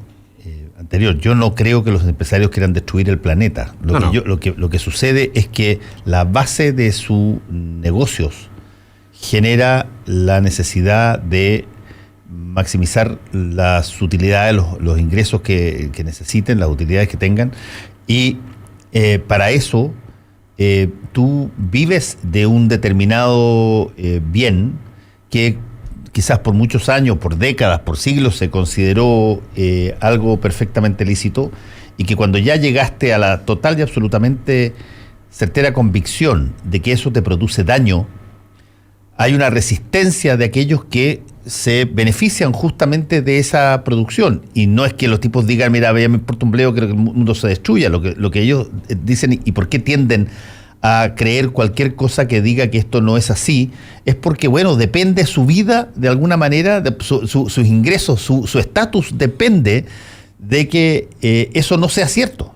anterior. Yo no creo que los empresarios quieran destruir el planeta. Lo que sucede es que la base de sus negocios genera la necesidad de maximizar las utilidades, los ingresos que necesiten, las utilidades que tengan, y para eso tú vives de un determinado bien que quizás por muchos años, por décadas, por siglos se consideró algo perfectamente lícito, y que cuando ya llegaste a la total y absolutamente certera convicción de que eso te produce daño, hay una resistencia de aquellos que se benefician justamente de esa producción. Y no es que los tipos digan, mira, ya me importa un bledo que el mundo se destruya. Lo que ellos dicen y por qué tienden a creer cualquier cosa que diga que esto no es así, es porque, bueno, depende su vida de alguna manera, sus ingresos, su estatus depende de que eso no sea cierto.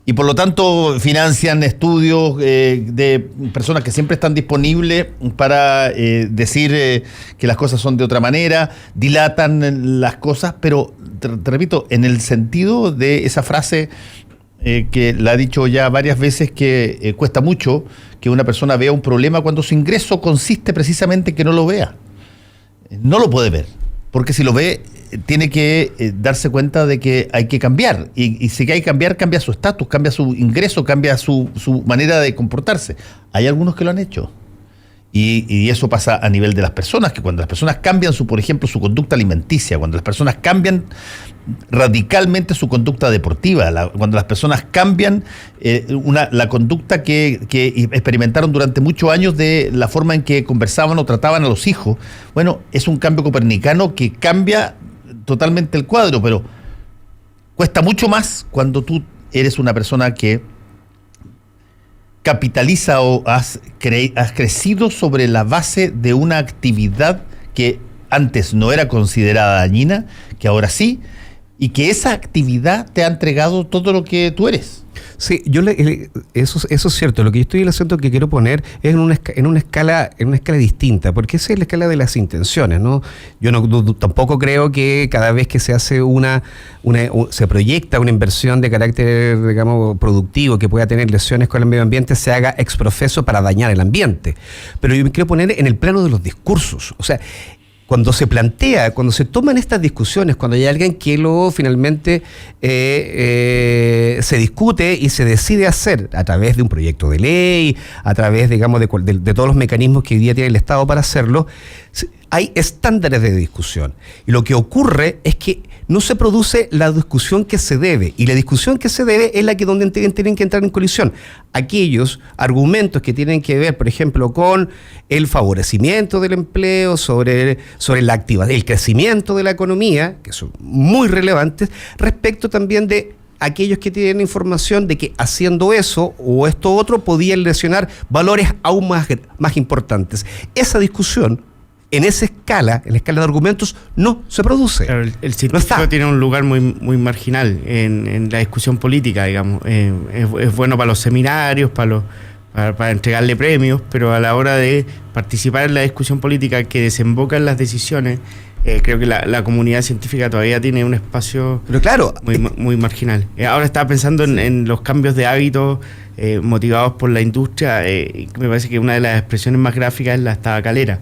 Y por lo tanto financian estudios de personas que siempre están disponibles para decir que las cosas son de otra manera, dilatan las cosas, pero te repito, en el sentido de esa frase que la ha dicho ya varias veces, que cuesta mucho que una persona vea un problema cuando su ingreso consiste precisamente en que no lo vea. No lo puede ver, porque si lo ve tiene que darse cuenta de que hay que cambiar, y si hay que cambiar, cambia su estatus, cambia su ingreso, cambia su manera de comportarse. Hay algunos que lo han hecho, y eso pasa a nivel de las personas, que cuando las personas cambian por ejemplo, su conducta alimenticia, cuando las personas cambian radicalmente su conducta deportiva, cuando las personas cambian la conducta que experimentaron durante muchos años de la forma en que conversaban o trataban a los hijos, bueno, es un cambio copernicano que cambia totalmente el cuadro, pero cuesta mucho más cuando tú eres una persona que capitaliza o has crecido sobre la base de una actividad que antes no era considerada dañina, que ahora sí, y que esa actividad te ha entregado todo lo que tú eres. Sí, eso es cierto. Lo que yo estoy haciendo que quiero poner es en una escala distinta, porque esa es la escala de las intenciones, ¿no? Yo tampoco creo que cada vez que se hace se proyecta una inversión de carácter, digamos, productivo que pueda tener lesiones con el medio ambiente, se haga ex profeso para dañar el ambiente. Pero yo me quiero poner en el plano de los discursos. O sea, cuando se toman estas discusiones, cuando hay alguien que luego finalmente se discute y se decide hacer a través de un proyecto de ley, a través, digamos, de todos los mecanismos que hoy día tiene el Estado para hacerlo, hay estándares de discusión. Y lo que ocurre es que no se produce la discusión que se debe, y la discusión que se debe es la que donde tienen que entrar en colisión aquellos argumentos que tienen que ver, por ejemplo, con el favorecimiento del empleo, sobre la actividad, el crecimiento de la economía, que son muy relevantes, respecto también de aquellos que tienen información de que haciendo eso o esto otro podían lesionar valores aún más importantes. Esa discusión en esa escala, en la escala de argumentos, no se produce. Claro, el científico tiene un lugar muy marginal en la discusión política, digamos. Es bueno para los seminarios, para entregarle premios, pero a la hora de participar en la discusión política que desemboca en las decisiones, creo que la comunidad científica todavía tiene un espacio, pero claro, muy marginal. Ahora estaba pensando en los cambios de hábitos motivados por la industria. Me parece que una de las expresiones más gráficas es la tabacalera.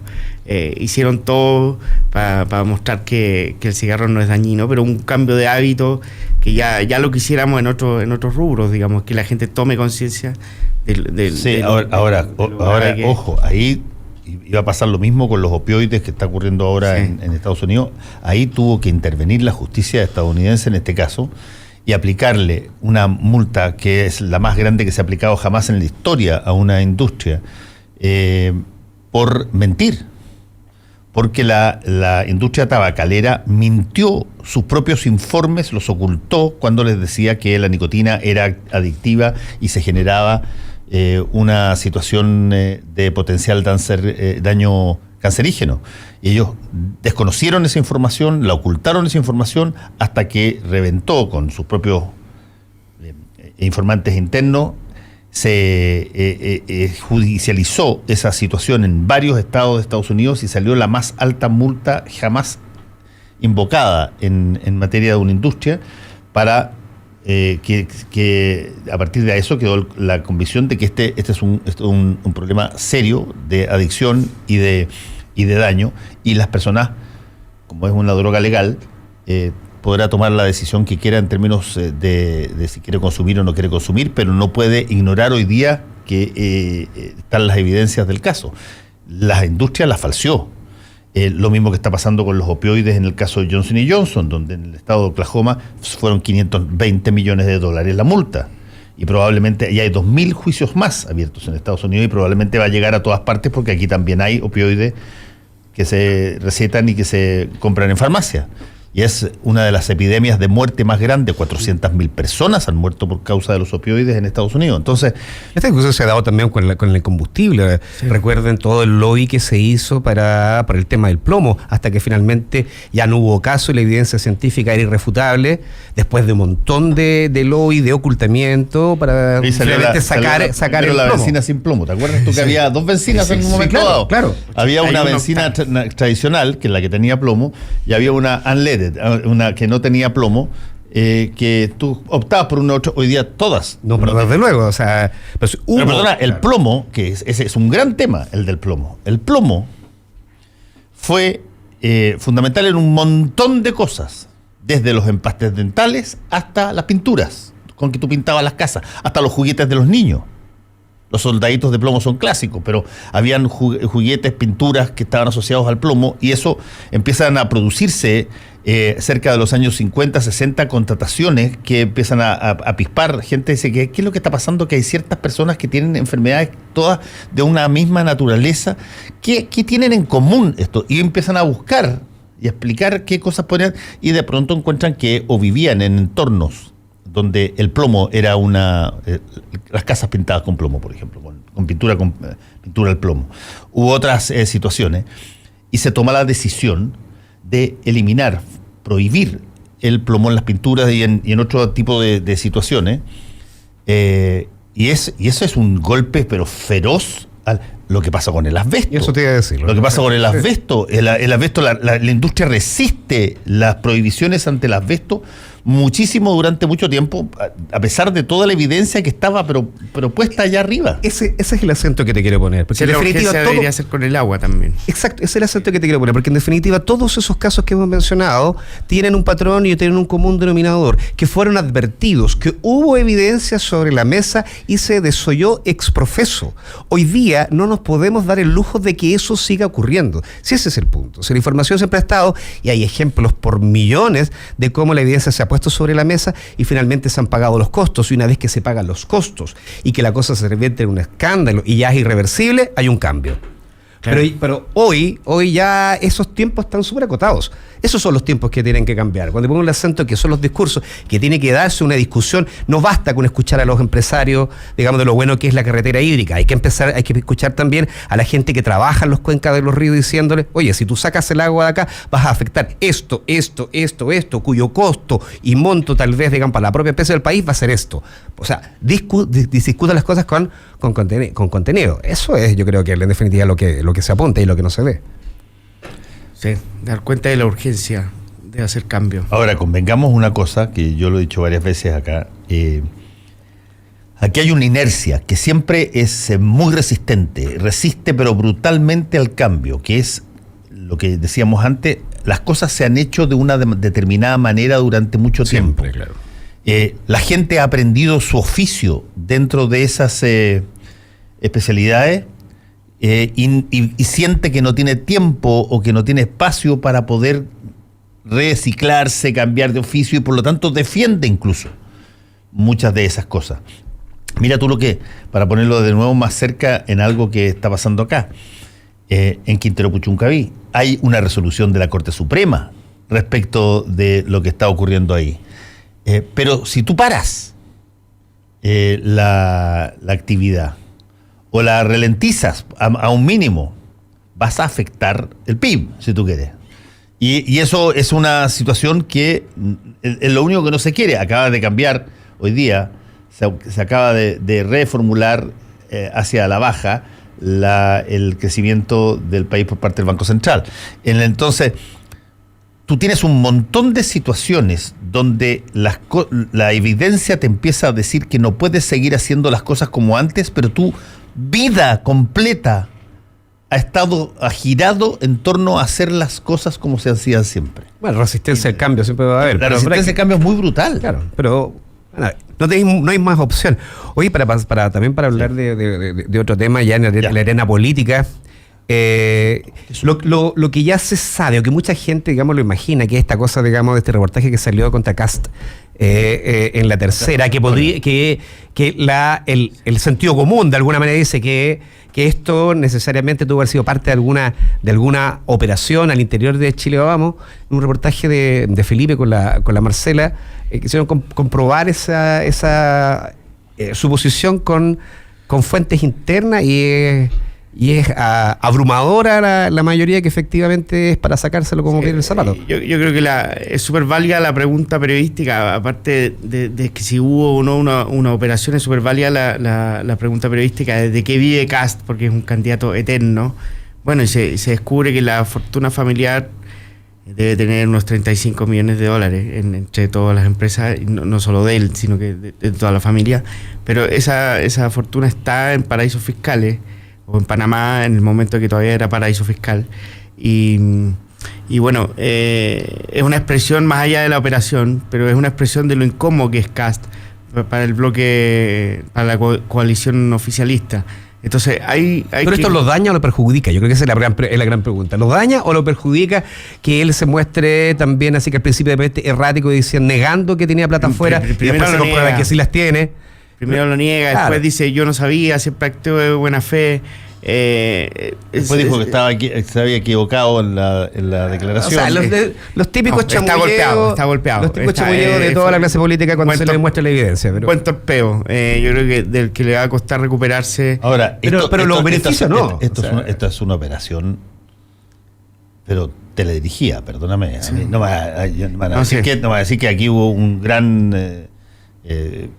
Hicieron todo para mostrar que el cigarro no es dañino, pero un cambio de hábito que ya lo quisiéramos en otros rubros, digamos, que la gente tome conciencia del sí, ahora ojo, ahí iba a pasar lo mismo con los opioides que está ocurriendo ahora en Estados Unidos. Ahí tuvo que intervenir la justicia estadounidense en este caso y aplicarle una multa que es la más grande que se ha aplicado jamás en la historia a una industria por mentir. Porque la industria tabacalera mintió, sus propios informes los ocultó cuando les decía que la nicotina era adictiva y se generaba una situación de potencial daño cancerígeno. Y ellos desconocieron esa información, la ocultaron esa información hasta que reventó con sus propios informantes internos. Se judicializó esa situación en varios estados de Estados Unidos y salió la más alta multa jamás invocada en materia de una industria para que a partir de eso quedó la convicción de que este es un problema serio de adicción y de daño, y las personas, como es una droga legal, podrá tomar la decisión que quiera en términos de si quiere consumir o no quiere consumir, pero no puede ignorar hoy día que están las evidencias del caso. La industria la falseó. Lo mismo que está pasando con los opioides en el caso de Johnson & Johnson, donde en el estado de Oklahoma fueron $520 millones la multa. Y probablemente ya hay 2.000 juicios más abiertos en Estados Unidos y probablemente va a llegar a todas partes porque aquí también hay opioides que se recetan y que se compran en farmacia. Y es una de las epidemias de muerte más grandes. 400.000 personas han muerto por causa de los opioides en Estados Unidos. Entonces, esta discusión se ha dado también con el combustible. Sí. Recuerden todo el lobby que se hizo para el tema del plomo, hasta que finalmente ya no hubo caso y la evidencia científica era irrefutable, después de un montón de lobby, de ocultamiento, para finalmente sacar el plomo. La benzina sin plomo. ¿Te acuerdas tú que había dos bencinas en un momento dado? Claro. Había una benzina tradicional, que es la que tenía plomo, y había una unleaded, una que no tenía plomo, que tú optabas por una u otra. Hoy día todas. No, pero desde luego, o sea... Pero perdona, el plomo, que ese es un gran tema, el del plomo. El plomo fue fundamental en un montón de cosas, desde los empastes dentales hasta las pinturas con que tú pintabas las casas, hasta los juguetes de los niños. Los soldaditos de plomo son clásicos, pero habían juguetes, pinturas que estaban asociados al plomo, y eso empiezan a producirse cerca de los años 50, 60, contrataciones que empiezan a pispar. Gente dice, ¿qué es lo que está pasando? Que hay ciertas personas que tienen enfermedades todas de una misma naturaleza. ¿Qué tienen en común esto? Y empiezan a buscar y a explicar qué cosas ponían, y de pronto encuentran que o vivían en entornos donde el plomo era las casas pintadas con plomo, por ejemplo, con pintura al plomo, u otras situaciones, y se toma la decisión de eliminar, prohibir el plomo en las pinturas y en otro tipo de situaciones, y eso es un golpe pero feroz a lo que pasa con el asbesto. Y eso te iba a decir. Lo que pasa con el asbesto, el asbesto, la industria resiste las prohibiciones ante el asbesto muchísimo durante mucho tiempo, a pesar de toda la evidencia que estaba pero puesta allá arriba. Ese es el acento que te quiero poner, porque en definitiva debería hacer con el agua también. Exacto, ese es el acento que te quiero poner, porque en definitiva todos esos casos que hemos mencionado tienen un patrón y tienen un común denominador, que fueron advertidos, que hubo evidencia sobre la mesa y se desoyó ex profeso. Hoy día no nos podemos dar el lujo de que eso siga ocurriendo. Si ese es el punto. Si la información siempre ha estado, y hay ejemplos por millones de cómo la evidencia se ha puesto sobre la mesa y finalmente se han pagado los costos. Y una vez que se pagan los costos y que la cosa se revierte en un escándalo y ya es irreversible, hay un cambio. Claro. Pero hoy ya esos tiempos están súper acotados. Esos son los tiempos que tienen que cambiar. Cuando pongo el acento que son los discursos, que tiene que darse una discusión, no basta con escuchar a los empresarios, digamos, de lo bueno que es la carretera hídrica. Hay que escuchar también a la gente que trabaja en los cuencas de los ríos diciéndole, oye, si tú sacas el agua de acá, vas a afectar esto, cuyo costo y monto tal vez, digamos, para la propia especie del país va a ser esto. O sea, discutan las cosas con contenido. Eso es, yo creo que en definitiva lo que se apunta y lo que no se ve. Sí, dar cuenta de la urgencia de hacer cambio. Ahora, convengamos una cosa, que yo lo he dicho varias veces acá. Aquí hay una inercia que siempre es muy resistente, resiste pero brutalmente al cambio, que es lo que decíamos antes, las cosas se han hecho de una determinada manera durante mucho tiempo. Siempre, claro. La gente ha aprendido su oficio dentro de esas especialidades y siente que no tiene tiempo o que no tiene espacio para poder reciclarse, cambiar de oficio y por lo tanto defiende incluso muchas de esas cosas. Mira tú para ponerlo de nuevo más cerca en algo que está pasando acá, en Quintero Puchuncaví, hay una resolución de la Corte Suprema respecto de lo que está ocurriendo ahí. Pero si tú paras la actividad o la ralentizas a un mínimo, vas a afectar el PIB, si tú quieres. Y eso es una situación que es lo único que no se quiere. Acaba de cambiar hoy día, se acaba de reformular hacia la baja el crecimiento del país por parte del Banco Central. Entonces, tú tienes un montón de situaciones donde la evidencia te empieza a decir que no puedes seguir haciendo las cosas como antes, pero tu vida completa ha girado en torno a hacer las cosas como se hacían siempre. Bueno, resistencia al cambio siempre va a haber. La resistencia al cambio es muy brutal. Claro, pero bueno, no hay más opción. Oye, también para hablar de otro tema, ya en la arena política, lo que ya se sabe, o que mucha gente, digamos, lo imagina, que es esta cosa, digamos, de este reportaje que salió contra Kast en La Tercera, que podría, el sentido común de alguna manera dice que esto necesariamente tuvo que haber sido parte de alguna operación al interior de Chile Vamos, un reportaje de Felipe con la Marcela, que hicieron comprobar esa suposición con fuentes internas y es abrumadora la mayoría, que efectivamente es para sacárselo como piedra el zapato. Yo creo que es súper válida la pregunta periodística, aparte de que si hubo o no una operación, es súper válida la pregunta periodística de qué vive Kast, porque es un candidato eterno. Bueno, y se descubre que la fortuna familiar debe tener unos $35 millones entre todas las empresas, y no solo de él, sino que de toda la familia. Pero esa fortuna está en paraísos fiscales, o en Panamá en el momento que todavía era paraíso fiscal. Y bueno, es una expresión más allá de la operación, pero es una expresión de lo incómodo que es Kast para el bloque, para la coalición oficialista. Entonces ¿Pero esto lo daña o lo perjudica? Yo creo que esa es la gran pregunta. ¿Lo daña o lo perjudica que él se muestre también así que al principio de errático, diciendo, negando que tenía plata afuera, y después se comprueba que sí las tiene? Primero lo niega, claro. Después dice yo no sabía, siempre actuó de buena fe. Después dijo que se había equivocado en la declaración. O sea, los típicos chamulleos. Está golpeado. Los típicos chamulleos de toda la clase política cuando se le demuestra la evidencia. Buen torpeo. Yo creo que del que le va a costar recuperarse. Ahora, pero los beneficios no. Esto es una operación, pero teledirigida, perdóname. Sí. No me van a decir que aquí hubo un gran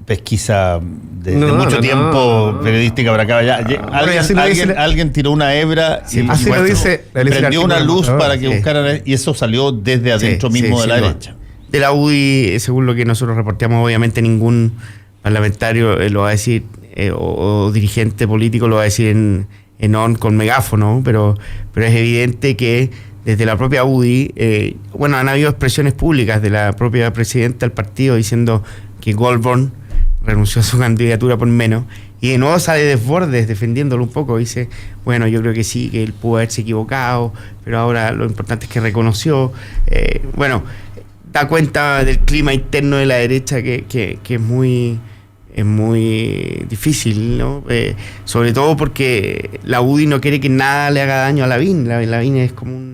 pesquisa de mucho tiempo periodística para acá. Alguien tiró una hebra y así lo dice, prendió una luz para que buscaran, y eso salió desde adentro mismo de la derecha. De la UDI, según lo que nosotros reporteamos, obviamente ningún parlamentario lo va a decir, o dirigente político lo va a decir en on con megáfono, pero es evidente que desde la propia UDI, han habido expresiones públicas de la propia presidenta del partido diciendo que Goldborn renunció a su candidatura por menos, y de nuevo sale Desbordes defendiéndolo un poco, dice, bueno, yo creo que sí, que él pudo haberse equivocado, pero ahora lo importante es que reconoció, da cuenta del clima interno de la derecha que es muy difícil, ¿no? Sobre todo porque la UDI no quiere que nada le haga daño a Lavín. Lavín es como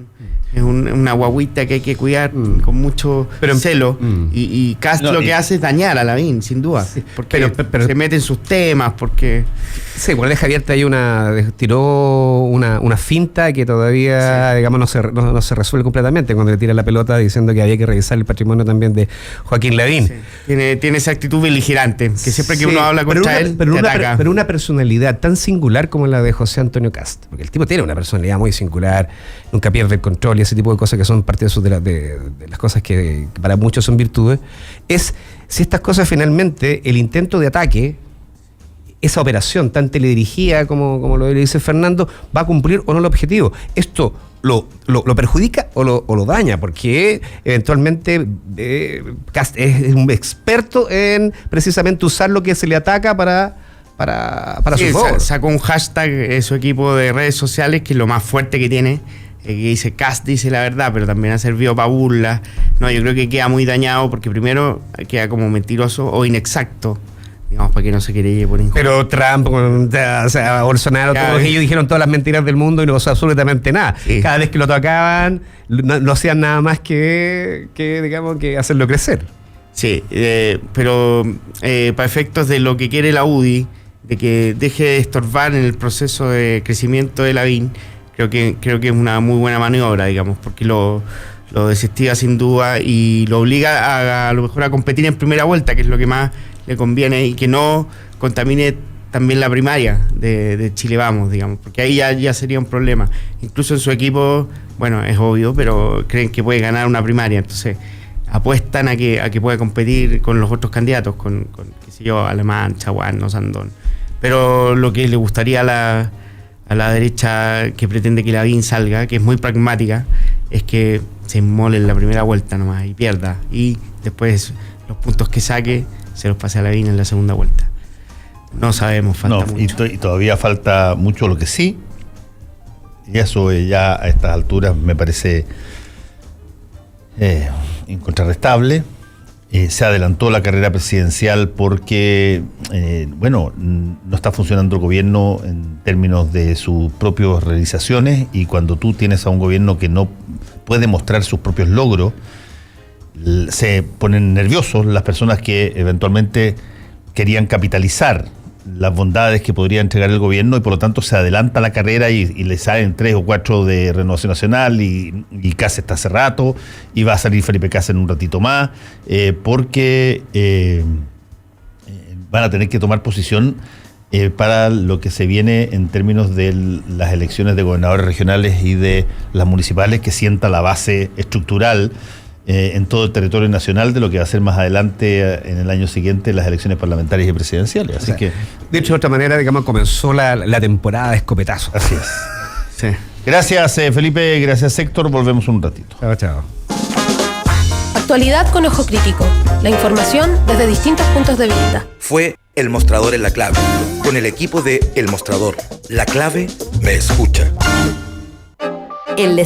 una guaguita que hay que cuidar con mucho celo, y Kast lo que hace es dañar a Lavín, sin duda, porque pero se mete en sus temas, porque... Sí, bueno, deja abierta ahí tiró una finta que todavía, digamos, no se resuelve completamente, cuando le tira la pelota diciendo que había que revisar el patrimonio también de Joaquín Lavín. Sí. Tiene esa actitud beligerante, que siempre que uno habla contra él, te ataca. Pero una personalidad tan singular como la de José Antonio Kast, porque el tipo tiene una personalidad muy singular, nunca pierde el control y ese tipo de cosas que son parte de las cosas que para muchos son virtudes, es si estas cosas finalmente, el intento de ataque, esa operación tan teledirigida como lo dice Fernando, va a cumplir o no el objetivo. Esto lo perjudica o lo daña, porque eventualmente Kast es un experto en precisamente usar lo que se le ataca para su favor. Sacó un hashtag su equipo de redes sociales, que es lo más fuerte que tiene, que dice Kast dice la verdad, pero también ha servido para burla. No, yo creo que queda muy dañado, porque primero queda como mentiroso o inexacto, digamos, para que no se quede por injusto. Pero Trump, Bolsonaro, todos ellos dijeron todas las mentiras del mundo y no pasó absolutamente nada. Sí. Cada vez que lo tocaban, no hacían nada más que digamos, que hacerlo crecer. Sí, pero para efectos de lo que quiere la UDI, de que deje de estorbar en el proceso de crecimiento de Lavín, creo que es una muy buena maniobra, digamos, porque lo desestiga sin duda y lo obliga a lo mejor a competir en primera vuelta, que es lo que más le conviene, y que no contamine también la primaria de Chile Vamos, digamos, porque ahí ya sería un problema. Incluso en su equipo, bueno, es obvio, pero creen que puede ganar una primaria, entonces apuestan a que puede competir con los otros candidatos, con qué sé yo, Alemán, Chaguán, Sandón. Pero lo que le gustaría a la derecha, que pretende que Lavín salga, que es muy pragmática, es que se inmole en la primera vuelta nomás y pierda, y después los puntos que saque se los pase a Lavín en la segunda vuelta. No sabemos, falta mucho. Y todavía falta mucho. Lo que sí, y eso ya a estas alturas me parece incontrarrestable, se adelantó la carrera presidencial porque no está funcionando el gobierno en términos de sus propias realizaciones, y cuando tú tienes a un gobierno que no puede mostrar sus propios logros, se ponen nerviosos las personas que eventualmente querían capitalizar las bondades que podría entregar el gobierno, y por lo tanto se adelanta la carrera y le salen 3 o 4 de Renovación Nacional, y Kast está hace rato, y va a salir Felipe Kast en un ratito más, porque van a tener que tomar posición para lo que se viene en términos de las elecciones de gobernadores regionales y de las municipales, que sienta la base estructural en todo el territorio nacional de lo que va a ser más adelante en el año siguiente las elecciones parlamentarias y presidenciales. Así que, dicho de otra manera, digamos, comenzó la temporada de escopetazos. Así es. Sí. Gracias, Felipe, gracias, Héctor. Volvemos un ratito. Chao. Actualidad con ojo crítico. La información desde distintos puntos de vista. Fue El Mostrador en la Clave, con el equipo de El Mostrador. La Clave me escucha. El